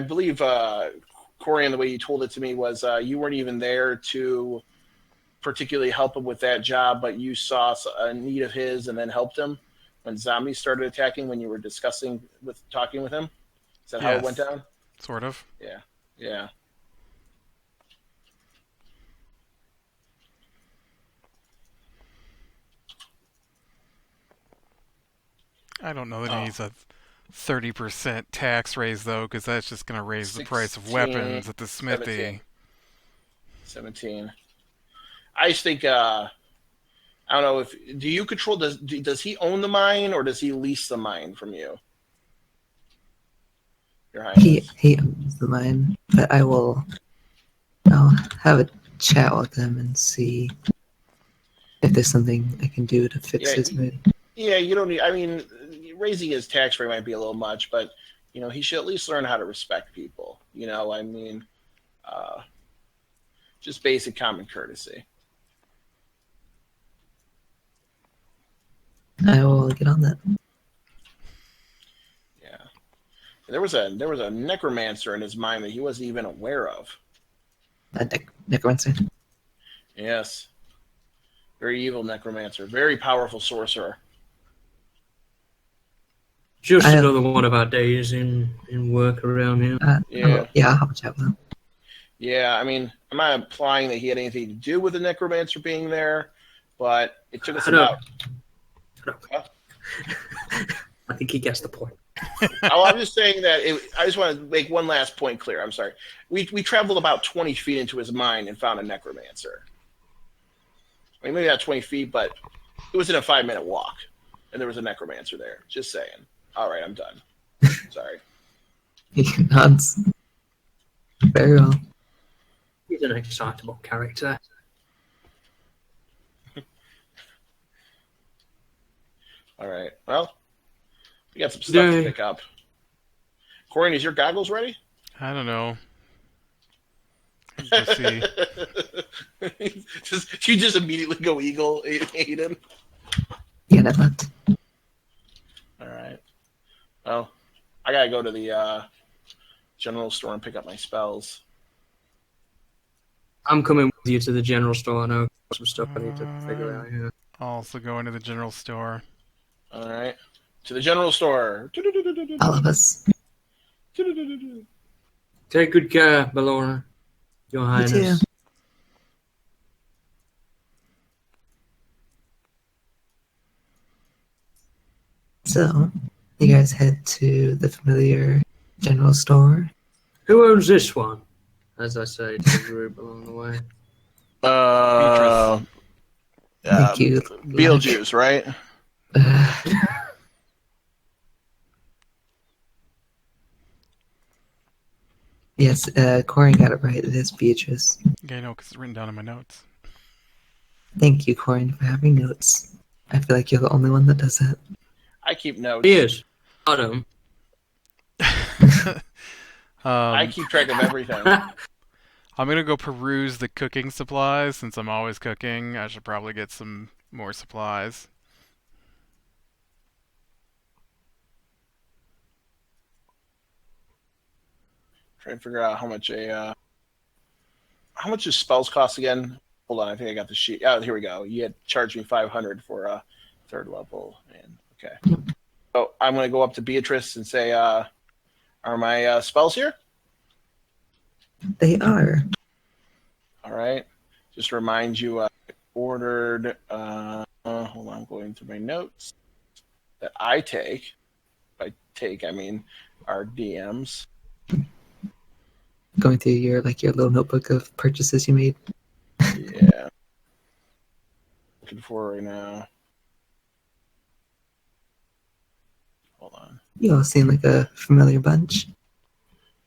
believe, Corian, the way you told it to me was you weren't even there to particularly help him with that job, but you saw a need of his and then helped him when zombies started attacking when you were talking with him. Is that how it went down? Sort of. Yeah. I don't know that he needs a 30% tax raise, though, because that's just going to raise the price of weapons at the smithy. 17. I just think, I don't know do you control, does he own the mine or does he lease the mine from you? Your Highness. He owns the mine, but I'll have a chat with him and see if there's something I can do to fix his mood. Yeah, you don't need, raising his tax rate might be a little much, but, he should at least learn how to respect people. Just basic common courtesy. I will get on that. Yeah. There was a necromancer in his mind that he wasn't even aware of. A necromancer? Yes. Very evil necromancer. Very powerful sorcerer. Just another one of our days in work around here. I'll have a chat with him. Yeah, I'm not implying that he had anything to do with the necromancer being there, but it took us about... Huh? I think he gets the point. I'm just saying that I just want to make one last point clear. I'm sorry. We traveled about 20 feet into his mine and found a necromancer. Maybe not 20 feet, but it was in a 5-minute walk, and there was a necromancer there. Just saying. All right, I'm done. Sorry. He nods. Very well. He's an excitable character. All right. Well, we got some stuff to pick up. Corian, is your goggles ready? I don't know. Let's see. You just immediately go eagle, Aiden. Yeah, that left. All right. Well, I gotta go to the general store and pick up my spells. I'm coming with you to the general store. I know some stuff I need to figure out here. I'll also go into the general store. All right. To the general store. All of us. Take good care, Bellora. Your Highness. You too. So, you guys head to the familiar general store. Who owns this one? As I say to the group along the way. Thank you. Beetlejuice, right? Yes, Corian got it right. It is Beatrice. Yeah, I know, because it's written down in my notes. Thank you, Corian, for having notes. I feel like you're the only one that does that. I keep notes. He is. I don't. I keep track of everything. I'm going to go peruse the cooking supplies. Since I'm always cooking, I should probably get some more supplies. Trying to figure out how much do spells cost again? hold on, I think I got the sheet. Oh, here we go. You had charged me 500 for a third level, and okay. So I'm going to go up to Beatrice and say, "Are my spells here?" They are. All right. Just remind you, I ordered. Hold on, I'm going through my notes that I take. By take, I mean our DMs. Going through your little notebook of purchases you made. Yeah. Looking for right now. Hold on. You all seem like a familiar bunch.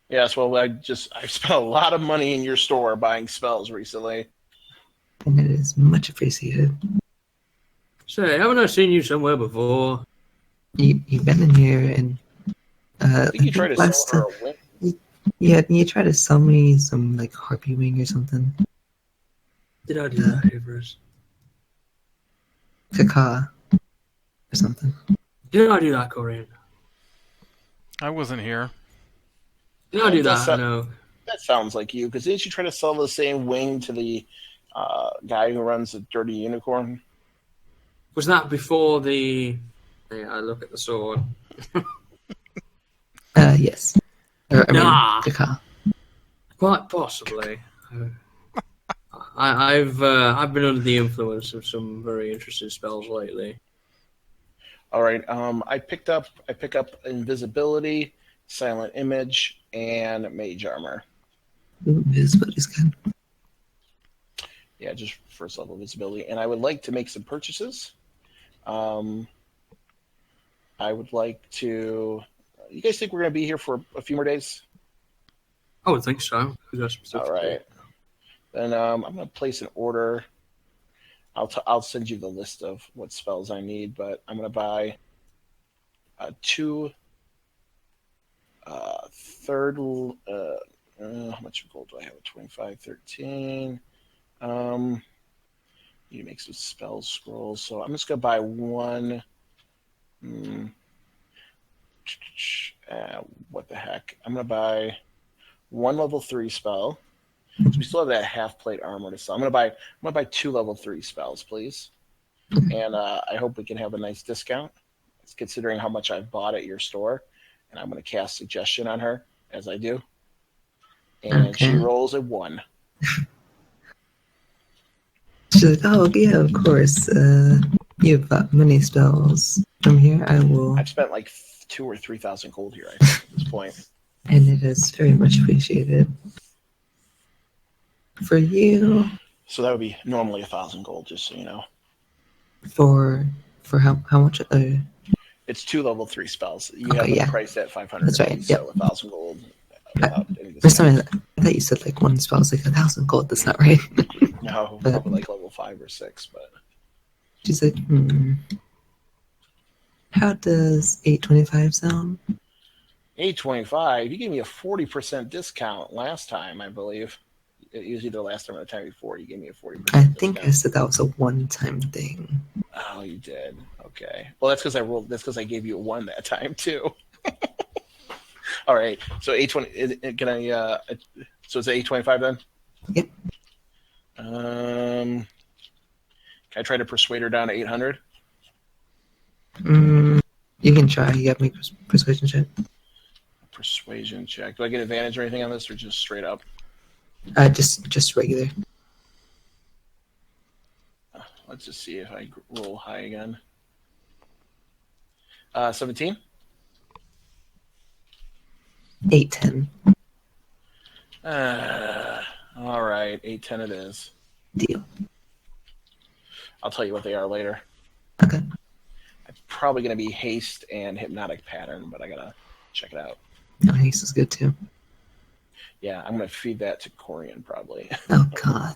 Yes, well, I've spent a lot of money in your store buying spells recently. And it is much appreciated. Say, haven't I seen you somewhere before? You've been in here, and I think you tried to last sell her time, a win. you tried to sell me some harpy wing or something. Did I do that, Avers? Kaka or something. Did I do that, Corian? I wasn't here. Did I do That's that? No. That sounds like you, because didn't you try to sell the same wing to the guy who runs the Dirty Unicorn? Was that before the... Yeah, I look at the sword. Yes. Or, Nah. Kaka. Quite possibly. I've been under the influence of some very interesting spells lately. All right. I pick up invisibility, silent image, and mage armor. Ooh, visibility's good. Yeah, just first level visibility. And I would like to make some purchases. I would like to. You guys think we're going to be here for a few more days? I would think so. All right. Then I'm going to place an order. I'll send you the list of what spells I need, but I'm going to buy two third. How much gold do I have? 25, 13. You need to make some spell scrolls, so I'm just going to buy one. What the heck? I'm going to buy one level 3 spell. So we still have that half plate armor to sell. I'm gonna buy 2 level 3 spells, please. And I hope we can have a nice discount. It's considering how much I've bought at your store. And I'm gonna cast suggestion on her, as I do. And she rolls a 1. She's like, oh yeah, of course. You've got many spells from here. I've spent like 2,000 or 3,000 gold here, I think, at this point. And it is very much appreciated. For you. So that would be normally 1,000 gold, just so you know. For how much? It's 2 level 3 spells. You Okay, have them yeah. priced at 500. That's right. So 1,000 gold. First time I thought you said one spell was 1,000 gold. That's not right. No, probably like level 5 or 6, but. She's like, how does 825 sound? 825. You gave me a 40% discount last time, I believe. It was either last time or the time before. You gave me a 40%. I think I said that was a one-time thing. Oh, you did. Okay. Well, that's because I rolled. That's because I gave you a 1 that time too. All right. So 820. Can I? So it's 825 then. Yep. Can I try to persuade her down to 800? You can try. You got to make persuasion check. Persuasion check. Do I get advantage or anything on this, or just straight up? Just regular. Let's just see if I roll high again. 17. 810. All right, 810 it is. Deal. I'll tell you what they are later. Okay. I'm probably going to be haste and hypnotic pattern, but I gotta check it out. Oh, haste is good too. Yeah, I'm going to feed that to Corian probably. Oh God.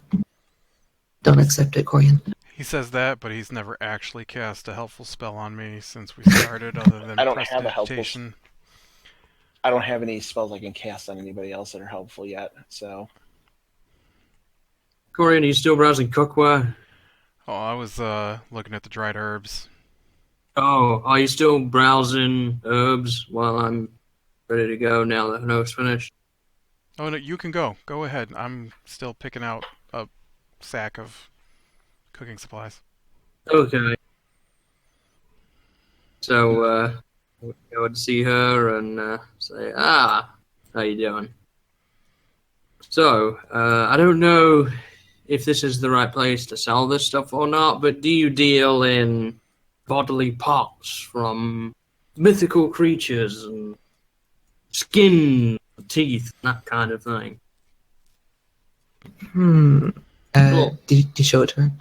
Don't accept it, Corian. He says that, but he's never actually cast a helpful spell on me since we started, other than I don't have a helpful. prestidigitation. I don't have any spells I can cast on anybody else that are helpful yet. So, Corian, are you still browsing cookware? Oh, I was looking at the dried herbs. Oh, are you still browsing herbs while I'm ready to go now that Hano's finished? Oh no, you can go. Go ahead. I'm still picking out a sack of cooking supplies. Okay. So, we go to see her and say, how you doing? So, I don't know if this is the right place to sell this stuff or not, but do you deal in bodily parts from mythical creatures and skin, teeth, that kind of thing? Cool. Did you show it to her?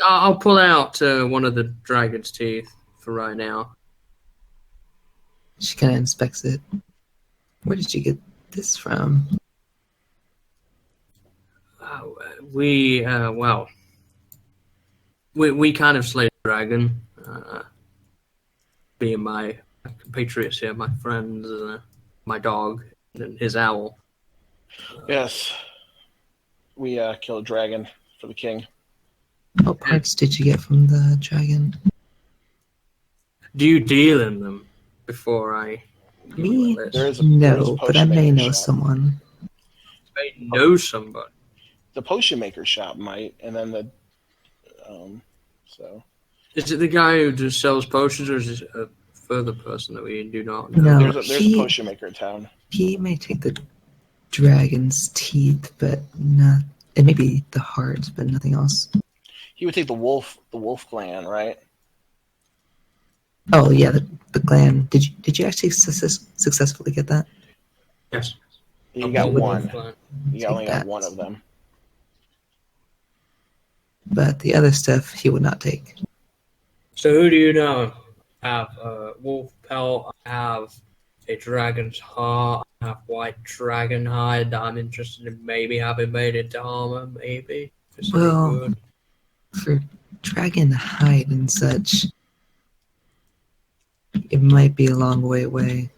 I'll pull out one of the dragon's teeth for right now. She kind of inspects it. Where did you get this from? We kind of slayed the dragon. Me and my compatriots here, my friends, my dog, and his owl. Yes. We killed a dragon for the king. What parts did you get from the dragon? Do you deal in them before I... Me? There is a No, but I potion may maker know shop. someone. I know somebody. The potion maker shop might, and then the so Is it the guy who just sells potions, or is it a further person that we do not know? No. there's a potion maker in town. He may take the dragon's teeth, but not. It may be the heart, but nothing else. He would take the wolf gland, right? Oh yeah, the gland. Did you actually successfully get that? Yes. You got Okay. one. You Take only got that. one of them. But the other stuff he would not take. So who do you know? I have a wolf pelt, I have a dragon's heart, I have white dragon hide that I'm interested in maybe having made into armor, maybe. It's pretty Well, good. for dragon hide and such, it might be a long way away.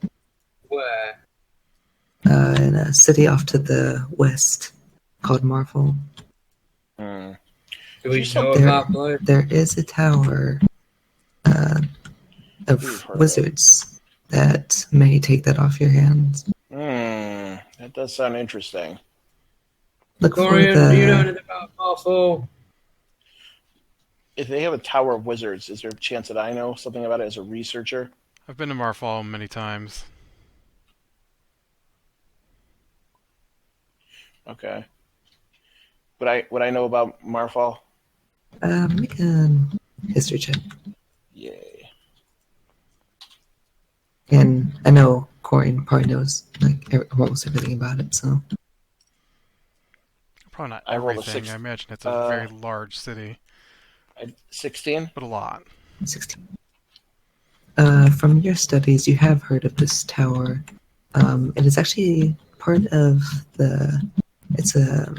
Where? In a city off to the west called Marvel. Hmm. Do we She's know up about place? There is a tower We've of heard wizards that may take that off your hands. That does sound interesting. Look for Dorian, do you know the. anything about Marvel? If they have a tower of wizards, is there a chance that I know something about it as a researcher? I've been to Marfall many times. Okay. Would I know about Marfall? Make a history check. Yay. And I know Corian probably knows almost everything about it, so. Probably not I rolled a everything. 6. I imagine it's a very large city, 16? but a lot. 16. From your studies, you have heard of this tower. It is actually part of the. It's a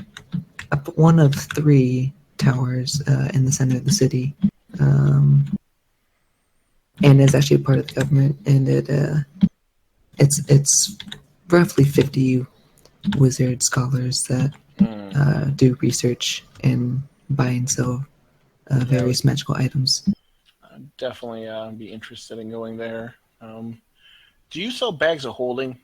one of 3 towers in the center of the city, and it's actually part of the government. And it's roughly 50 wizard scholars that do research and buy and sell various magical items. I'd definitely be interested in going there. Do you sell bags of holding?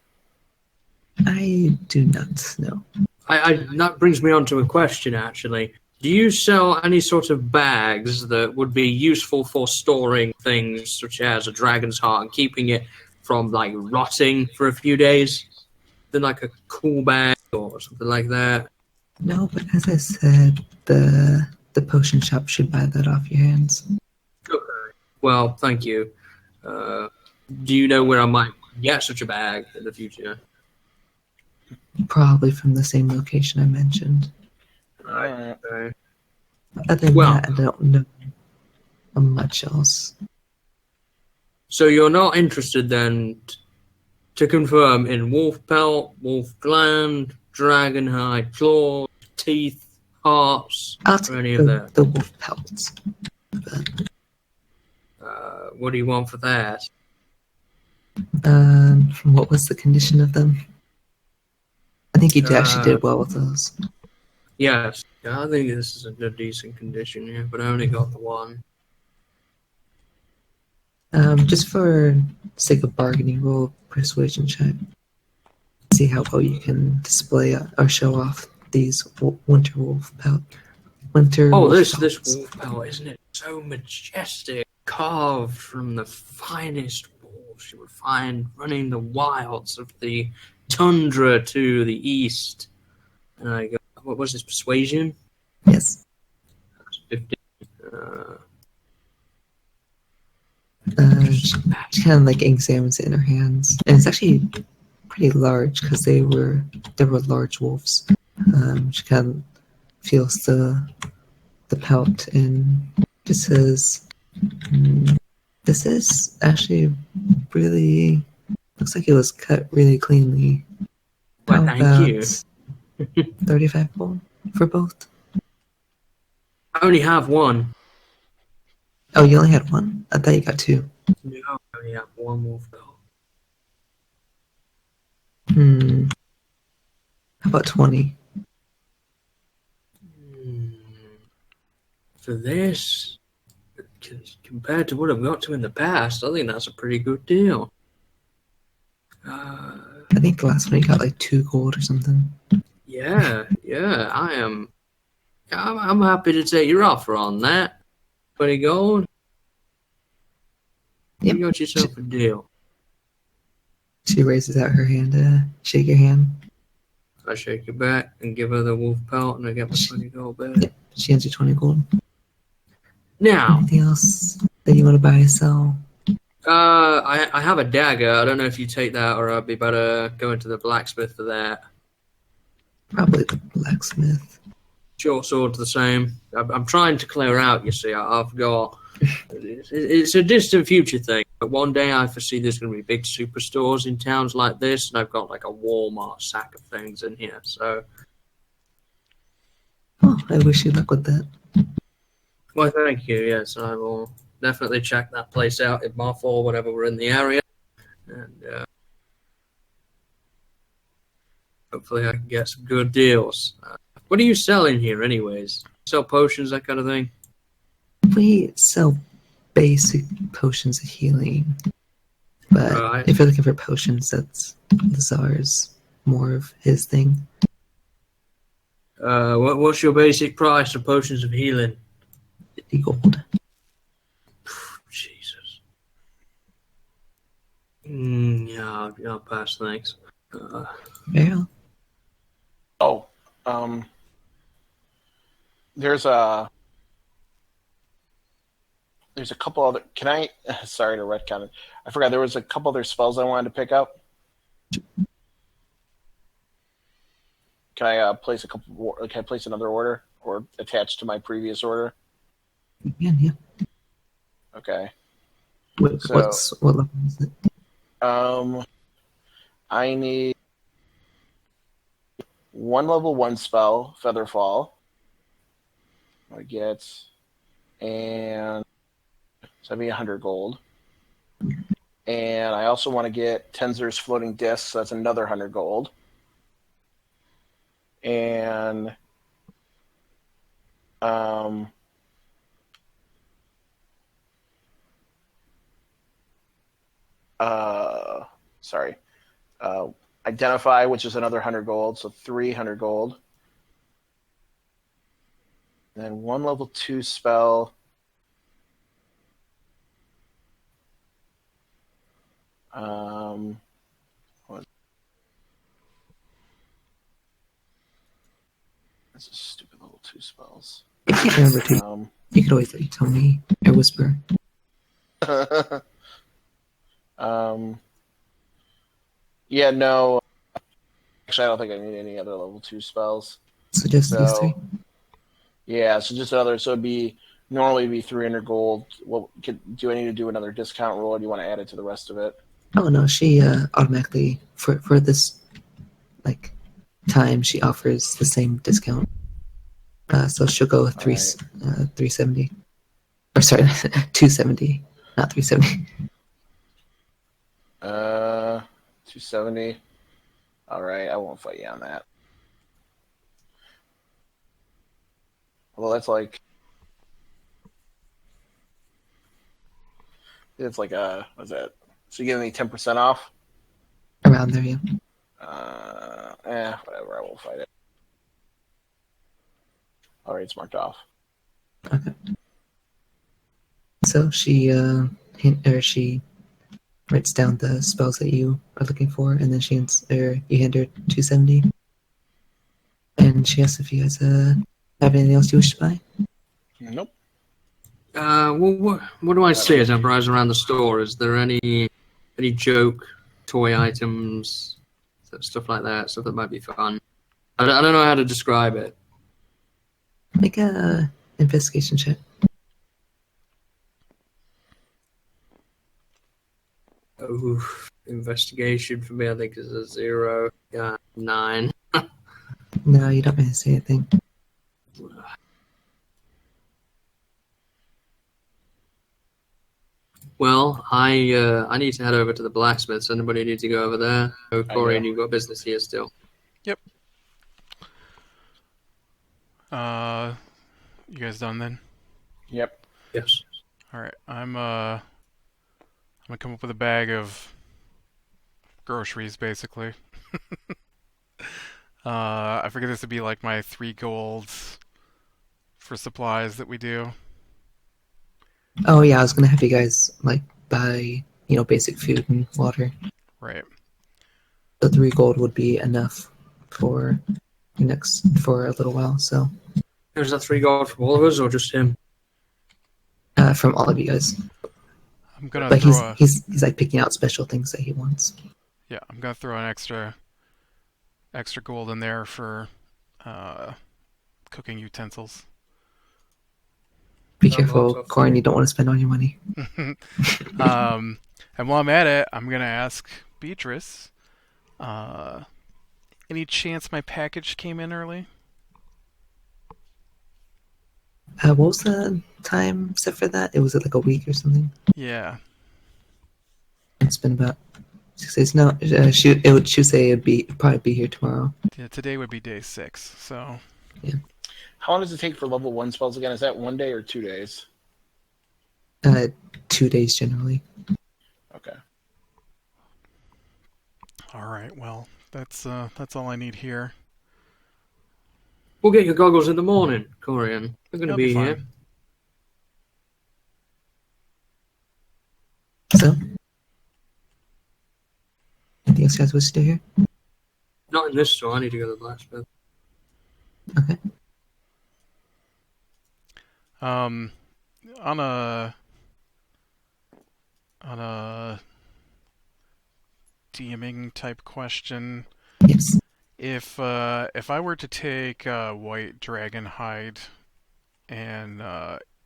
I do not know. That brings me on to a question, actually. Do you sell any sort of bags that would be useful for storing things such as a dragon's heart and keeping it from, like, rotting for a few days? Then, like, a cool bag or something like that? No, but as I said, the potion shop should buy that off your hands. Okay. Well, thank you. Do you know where I might get such a bag in the future? Probably from the same location I mentioned. Right. Okay. Other than Well- that, I don't know much else. So you're not interested then, to confirm, in wolf pelt, wolf gland, dragon hide, claws, teeth, hearts, I'll or take any of that? the wolf pelts. But, What do you want for that? what was the condition of them? I think you actually Uh, did well with those. Yes, I think this is in a decent condition here, but I only got the one. Just for sake of bargaining, roll a persuasion check. See how well you can display or show off these winter wolf pelt. Winter Oh, wolf this pelts. wolf pelt, isn't it so majestic? Carved from the finest wolves you would find running the wilds of the tundra to the east. And I go, what was this, persuasion? Yes. 50. Uh, She kind of like examines it in her hands, and it's actually pretty large because they were large wolves. She kind of feels the pelt and just says, "This is actually really looks like it was cut really cleanly. well, How thank you. about 35 gold for both?" I only have one. Oh, you only had one? I thought you got two. No, I only have one wolf pelt. How about 20? For this, compared to what I've got to in the past, I think that's a pretty good deal. I think the last one you got like 2 gold or something. Yeah, I am. I'm happy to take your offer on that. 20 gold. Yep. You got yourself a deal. She raises out her hand to shake your hand. I shake it back and give her the wolf pelt, and I get my 20 gold back. Yep, she hands you 20 gold. Now, Anything else that you want to buy or sell? I have a dagger. I don't know if you take that, or I'd be better going to the blacksmith for that. Probably the blacksmith. Short sword's the same. I'm trying to clear out, you see. I've got... It's a distant future thing, but one day I foresee there's going to be big superstores in towns like this, and I've got like a Walmart sack of things in here, so... Oh, I wish you luck with that. Well, thank you, yes, I will definitely check that place out in my fall whenever we're in the area, and hopefully I can get some good deals. What are you selling here, anyways? Sell potions, that kind of thing? We sell basic potions of healing, but Right. if you're looking for potions, that's the Czar's more of his thing. What's your basic price of potions of healing? 50 gold. Jesus. Yeah, I'll pass, thanks. Well, Oh, there's a couple other. Can I? Sorry to retcon it. I forgot there was a couple other spells I wanted to pick up. Can I place a couple? Can I place another order or attach to my previous order? yeah. Okay. What level is it? I need one level 1 spell, Featherfall. I get, and so that'd be 100 gold. And I also want to get Tenzer's Floating Disc, so that's another 100 gold. And sorry. Identify, which is another 100 gold, so 300 gold. And then one level 2 spell. That's a stupid level 2 spells. I can't remember too. You could always tell me or whisper. Yeah, no. Actually, I don't think I need any other level 2 spells. So just these 3? Yeah, so just another. So it'd be normally be 300 gold. Well, do I need to do another discount roll, or do you want to add it to the rest of it? Oh no, she automatically for this like time she offers the same discount. So she'll go with 370. Or sorry, 270, not 370. 270. All right, I won't fight you on that. Well, that's like it's like what's that? So you give me 10% off? Around there, yeah. Whatever. I won't fight it. All right, it's marked off. Okay. So she she writes down the spells that you are looking for, and then you hand her 270, and she asks if you guys have anything else you wish to buy. Nope. What do I see as I browse around the store? Is there any joke toy items, stuff like that, stuff that might be fun? I don't know how to describe it. Make a investigation check. Oh, investigation for me, I think, is a 0. 9. No, you don't really say anything. Well, I need to head over to the blacksmith. So anybody need to go over there? Oh, Corey, and you've got business here still. Yep. You guys done then? Yep. Yes. All right. I'm gonna come up with a bag of groceries, basically. I figure this would be like my 3 golds for supplies that we do. Oh yeah, I was gonna have you guys like buy basic food and water. Right. The 3 gold would be enough for for a little while. So Is that 3 gold from all of us or just him? from all of you guys. I'm gonna But throw he's like picking out special things that he wants. Yeah, I'm gonna throw an extra gold in there for cooking utensils. Be careful, Corin. You don't want to spend all your money. And while I'm at it, I'm gonna ask Beatrice, any chance my package came in early? What was the time set for that? It was like a week or something. Yeah. It's been about 6 days. No, it would say it'd probably be here tomorrow. Yeah, today would be day 6, so. Yeah. How long does it take for level 1 spells again? Is that 1 day or 2 days? 2 days generally. Okay. All right. Well, that's all I need here. We'll get your goggles in the morning, Corian. We're going to be here. So, anything else you guys wish to do here? Not in this store. I need to go to the blacksmith. Okay. On a DMing type question. Yes. If I were to take white dragon hide and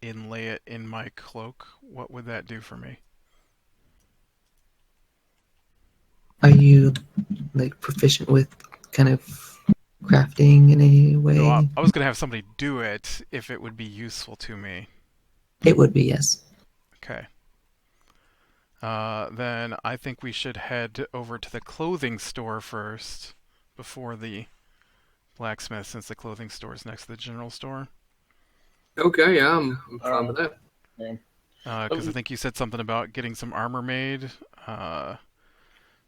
inlay it in my cloak, what would that do for me? Are you like proficient with kind of crafting in any way? No, I was gonna have somebody do it if it would be useful to me. It would be, yes. Okay. Then I think we should head over to the clothing store first before the blacksmith, since the clothing store is next to the general store. Okay, yeah, I'm fine with that. Because I think you said something about getting some armor made.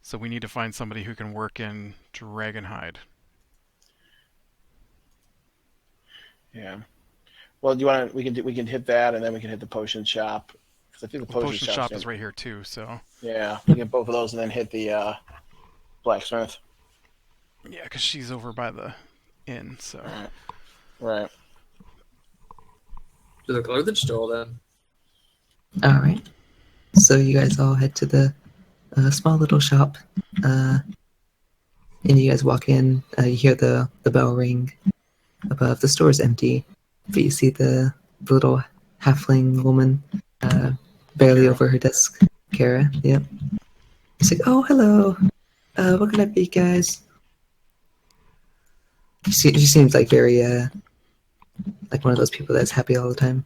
So we need to find somebody who can work in dragonhide. Yeah. Well, do you want to? We can hit that, and then we can hit the potion shop. Because I think the potion shop is right here too. So. Yeah, we get both of those, and then hit the blacksmith. Yeah, because she's over by the inn. So. Right. To the clothing store then. All right. So you guys all head to the small little shop, and you guys walk in. You hear the bell ring above. The store is empty, but you see the little halfling woman barely over her desk. Kara, yep. She's like, "Oh, hello. What can I be, guys?" She seems like very like one of those people that's happy all the time.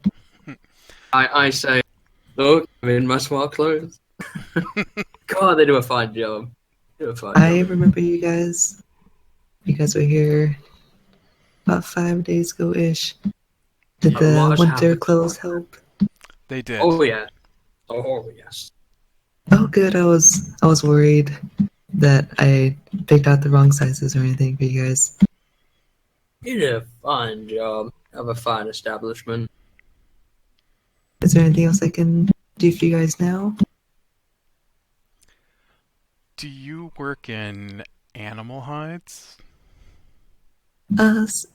I say, look, I'm in my smart clothes. God, they do a fine job. I remember you guys. You guys were here about 5 days ago-ish. Did the winter clothes help? They did. Oh yeah. Oh yes. Oh good. I was worried that I picked out the wrong sizes or anything for you guys. You did a fine job. of a fine establishment. Is there anything else I can do for you guys now? Do you work in animal hides?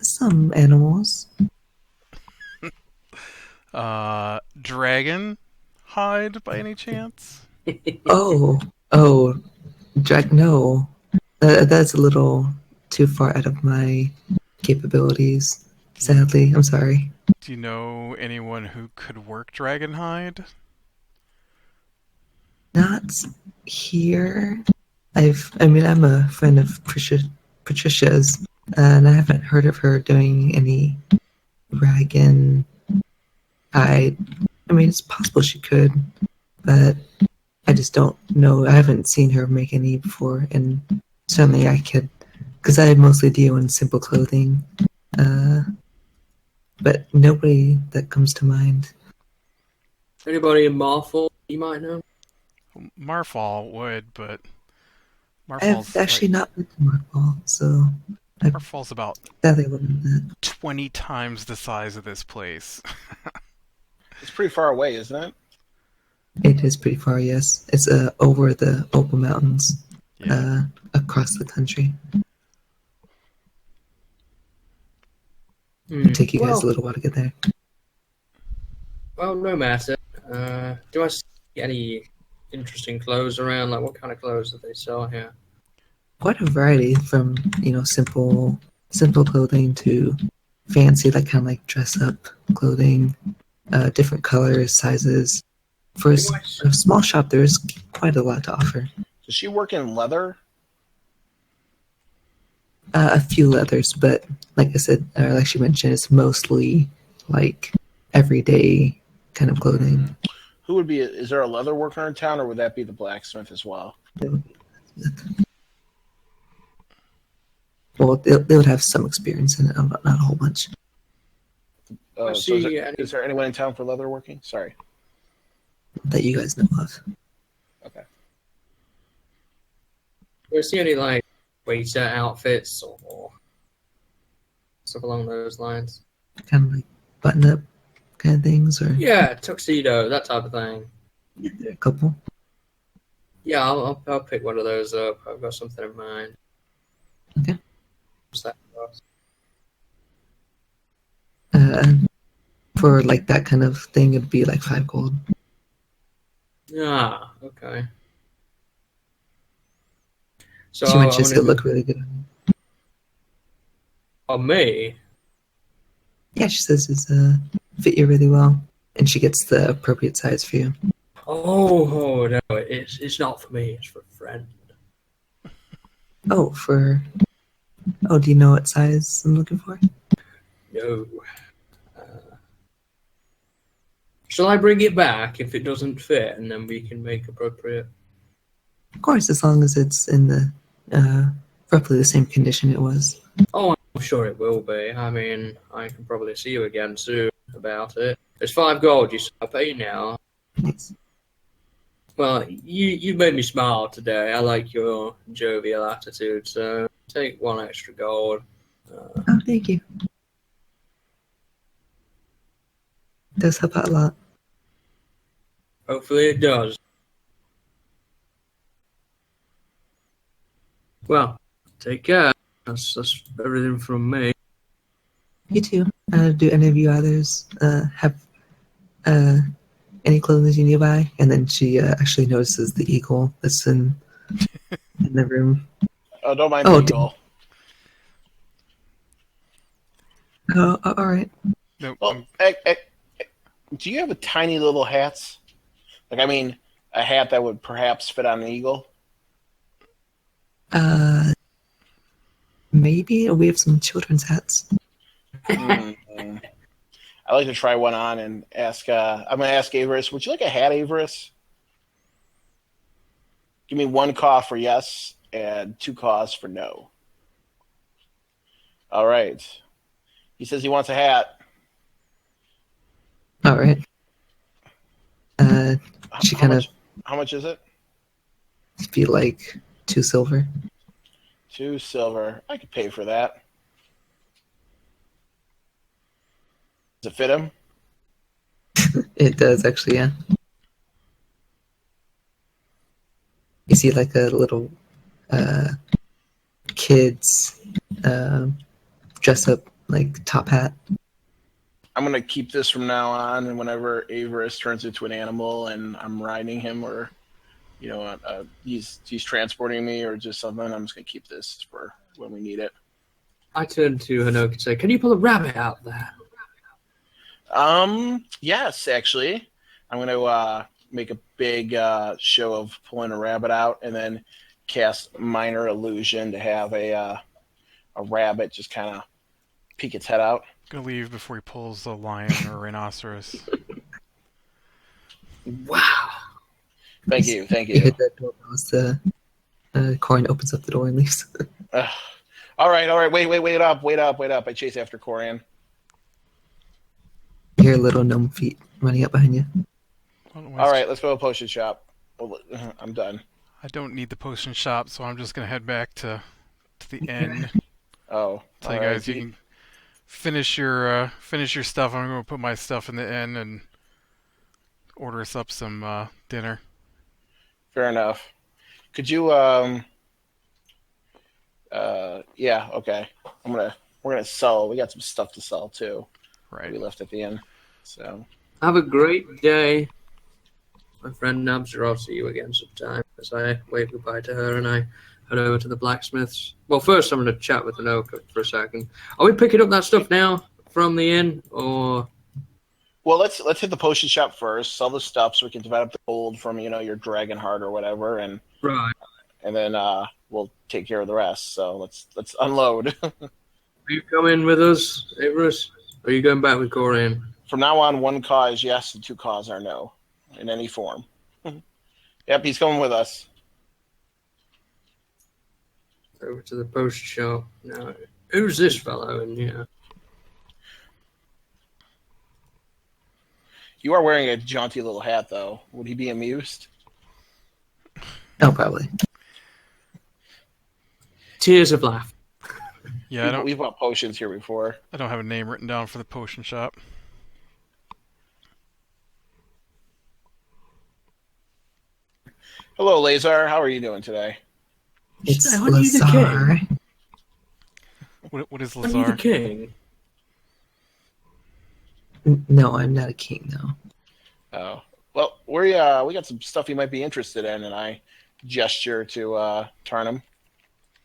Some animals. Dragon hide by any chance? Oh, no. That's a little too far out of my capabilities. Sadly, I'm sorry. Do you know anyone who could work dragon hide? Not here. I'm a friend of Patricia's, and I haven't heard of her doing any dragon hide. I mean, it's possible she could, but I just don't know. I haven't seen her make any before, and certainly I could, because I mostly deal in simple clothing. But nobody that comes to mind. Anybody in Marfall you might know? Marfall would, but I have Marfall's actually not been to Markball, so Marfall's about sadly wouldn't know that. 20 times the size of this place. It's pretty far away, isn't it? It is pretty far, yes. It's over the Opal Mountains, Yeah. across the country. It'll take you guys a little while to get there. Well, no matter. Do I see any interesting clothes around? Like, what kind of clothes do they sell here? Quite a variety, from simple clothing to fancy, like kind of like dress up clothing, different colors, sizes. For a small shop, there's quite a lot to offer. Does she work in leather? A few leathers, but like I said, or like she mentioned, it's mostly like everyday kind of clothing. Who would be? Is there a leather worker in town, or would that be the blacksmith as well? Well, they would have some experience in it, not a whole bunch. Is there anyone in town for leather working? Sorry. That you guys know of. Okay. Do I see any, like, waiter outfits or stuff along those lines? Kind of like button-up kind of things, or Yeah, tuxedo, that type of thing. yeah, there are a couple. Yeah, I'll pick one of those up. I've got something in mind. Okay. What's that cost? For like that kind of thing, it'd be like 5 gold. Ah, okay. So She mentions I it'll look really good. on me. Yeah, she says it's fit you really well, and she gets the appropriate size for you. Oh no, it's not for me. It's for a friend. Oh, do you know what size I'm looking for? No. Shall I bring it back if it doesn't fit, and then we can make appropriate? Of course, as long as it's in the roughly the same condition it was. Oh, I'm sure it will be. I mean, I can probably see you again soon about it. It's 5 gold. You I'll pay you now. Thanks. Well, you made me smile today. I like your jovial attitude, so take 1 extra gold. Oh, thank you. It does help out a lot. Hopefully it does. Well, take care. That's everything from me. You too. Do any of you others have any clothing you need to buy? And then she actually notices the eagle that's in the room. Oh, don't mind the eagle. Oh, all right. Nope. Well, do you have a tiny little hats? Like, I mean, a hat that would perhaps fit on an eagle? Maybe we have some children's hats. Mm-hmm. I'd like to try one on and ask. I'm going to ask Averis, would you like a hat, Averis? Give me 1 caw for yes and 2 caws for no. All right. He says he wants a hat. All right. She kind of How much is it? feel like 2 silver. 2 silver. I could pay for that. Does it fit him? It does actually, yeah. You see like a little kids dress up like top hat. I'm gonna keep this from now on, and whenever Avarice turns into an animal and I'm riding him, or he's transporting me, or just something, I'm just gonna keep this for when we need it. I turn to Hanoka and say, "Can you pull a rabbit out there?" Yes, actually, I'm gonna make a big show of pulling a rabbit out, and then cast minor illusion to have a rabbit just kind of peek its head out. Gonna leave before he pulls a lion or a rhinoceros. Wow. Thank you. You hit that doorbell as the coin opens up the door and leaves. All right. Wait up. I chase after Corian. You hear little gnome feet running up behind you. All right, let's go to a potion shop. I'm done. I don't need the potion shop, so I'm just gonna head back to the inn. Oh, Tell you guys you can finish your stuff. I'm gonna put my stuff in the inn and order us up some dinner. Fair enough. Could you yeah, okay. We're gonna sell. We got some stuff to sell too. Right. We left at the inn. So Have a great day. My friend Nabsra, I'll see you again sometime. As I wave goodbye to her and I head over to the blacksmith's. Well, first I'm going to chat with Hanoka for a second. Are we picking up that stuff now from the inn, or? well, let's hit the potion shop first. Sell the stuff so we can develop the gold from your dragon heart or whatever, and Right. and then we'll take care of the rest. So let's unload. Are you coming with us, Avarice? Or are you going back with Corian? From now on, one caw is yes and two caws are no, in any form. Yep, he's coming with us. Over to the post shop. Now, who's this fellow in here? You are wearing a jaunty little hat, though. Would he be amused? Oh, probably. Tears of laughter. Yeah, We've bought potions here before. I don't have a name written down for the potion shop. Hello, Lazar. How are you doing today? It's Are you the Lazar. king? What is Are you the Lazar? king? No, I'm not a king, no. Oh, well, we got some stuff you might be interested in, and I gesture to Tarnum.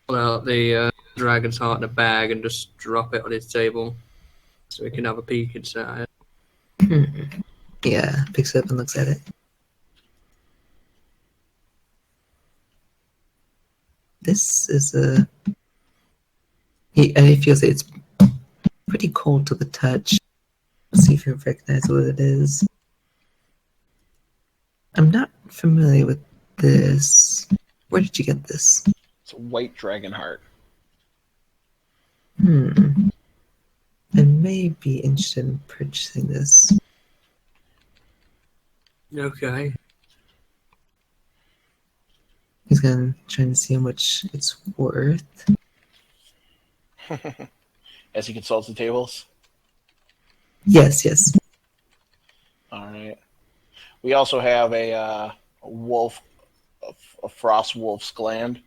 Pull out the dragon's heart in a bag and just drop it on his table so we can have a peek inside. Yeah, picks it up and looks at it. This is he feels it's pretty cold to the touch. See if you recognize what it is. I'm not familiar with this. Where did you get this? It's a white dragon heart. I may be interested in purchasing this. Okay. He's gonna try and see how much it's worth. As he consults the tables. Yes. All right. We also have a wolf, a frost wolf's gland.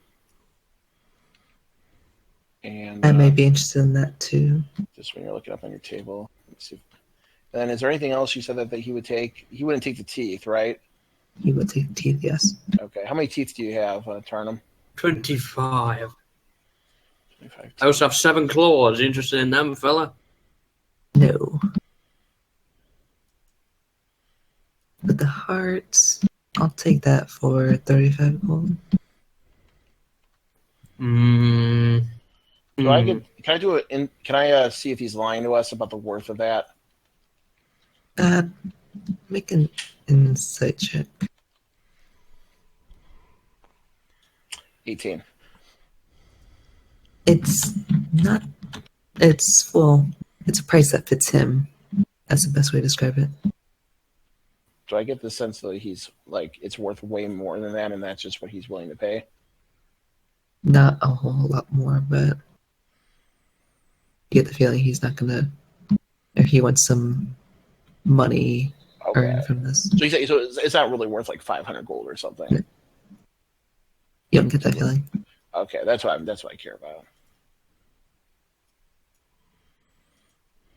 And I may be interested in that too. just when you're looking up on your table. Let's see. And is there anything else you said that he would take? He wouldn't take the teeth, right? He will take teeth, yes. Okay. How many teeth do you have, Tarnum? 25. 25 I also have 7 claws. Interested in them, fella? No. But the heart, I'll take that for 35 gold. Do I get? Can I do it? Can I see if he's lying to us about the worth of that? Make an insight check. 18. It's not. It's a price that fits him. That's the best way to describe it. Do I get the sense that he's like it's worth way more than that, and that's just what he's willing to pay? Not a whole lot more, but you get the feeling he's not gonna Or he wants some money Okay. earned from this. So you say so it's not really worth like 500 gold or something. You don't get that feeling. Okay, that's what I care about.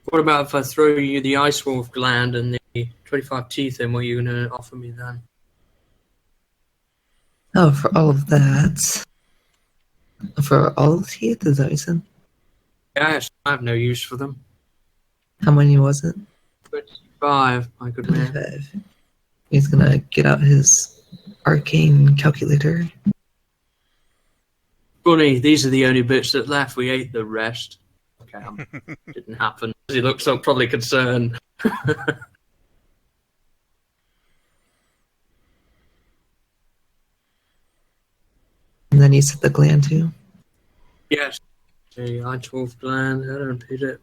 What about if I throw you the Ice Wolf gland and the 25 teeth in? What are you going to offer me then? Oh, for all of that. For all of teeth, is that what you said? Yeah, actually, I have no use for them. How many was it? 25, my good man. 25. He's gonna get out his arcane calculator. Funny, these are the only bits that left. We ate the rest. Okay, didn't happen. He looks so probably concerned. And then you said the gland too. Yes. The Ice Wolf gland, I don't repeat it.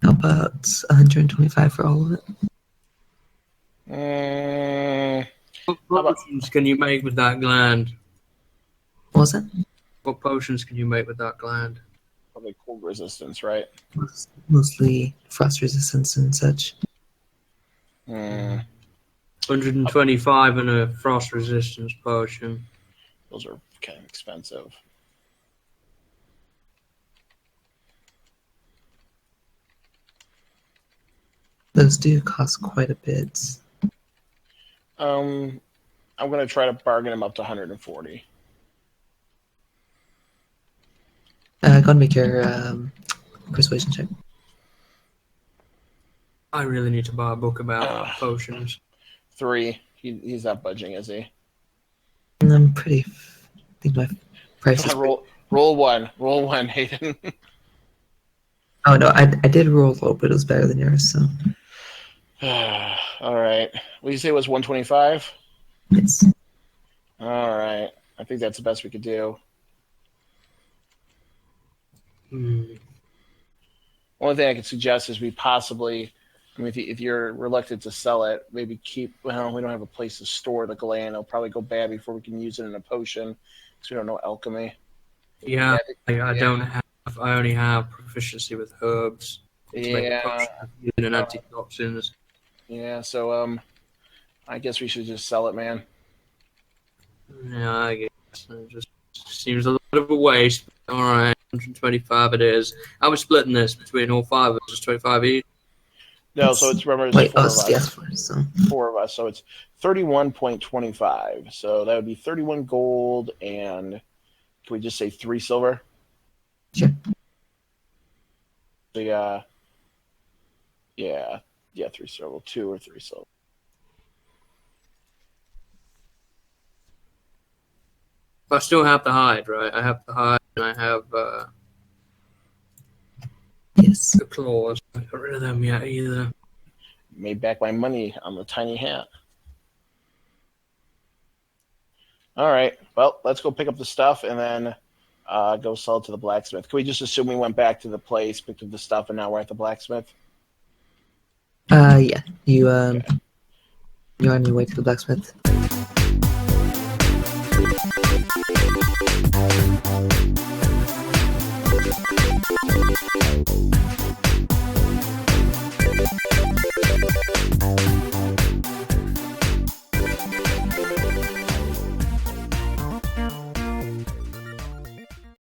How about 125 for all of it? What potions can you make with that gland? What was it? What potions can you make with that gland? Probably cold resistance, right? Mostly frost resistance and such. 125 and a frost resistance potion. Those are kind of expensive. Those do cost quite a bit. I'm gonna try to bargain them up to 140. Go and make your persuasion check. I really need to buy a book about potions. 3. He's not budging, is he? And I'm pretty. I think my price is. Roll one, Hayden. Oh no, I did roll low, but it was better than yours. So. All right. What did you say it was 125? Yes. All right. I think that's the best we could do. Only thing I could suggest is we possibly, I mean, if you're reluctant to sell it, maybe well, we don't have a place to store the gland. It'll probably go bad before we can use it in a potion because we don't know alchemy. Yeah, I don't have. I only have proficiency with herbs. To make a potion and antitoxins. Yeah, so I guess we should just sell it, man. Yeah, I guess it just seems a little bit of a waste. All right, 125 it is. How are we splitting this between all five of us? Just 25 each? No, so it's remember it's four of us. Yes, Four of us, so it's 31.25. So that would be 31 gold and can we just say 3 silver? Sure. Yeah, 3 silver, 2 or 3 silver. I still have the hide, right? I have the hide and I have yes. the claws. I haven't got rid of them yet either. Made back my money on the tiny hat. All right. Well, let's go pick up the stuff and then go sell it to the blacksmith. Can we just assume we went back to the place, picked up the stuff, and now we're at the blacksmith? Yeah. You Okay. You're on your way to the blacksmith.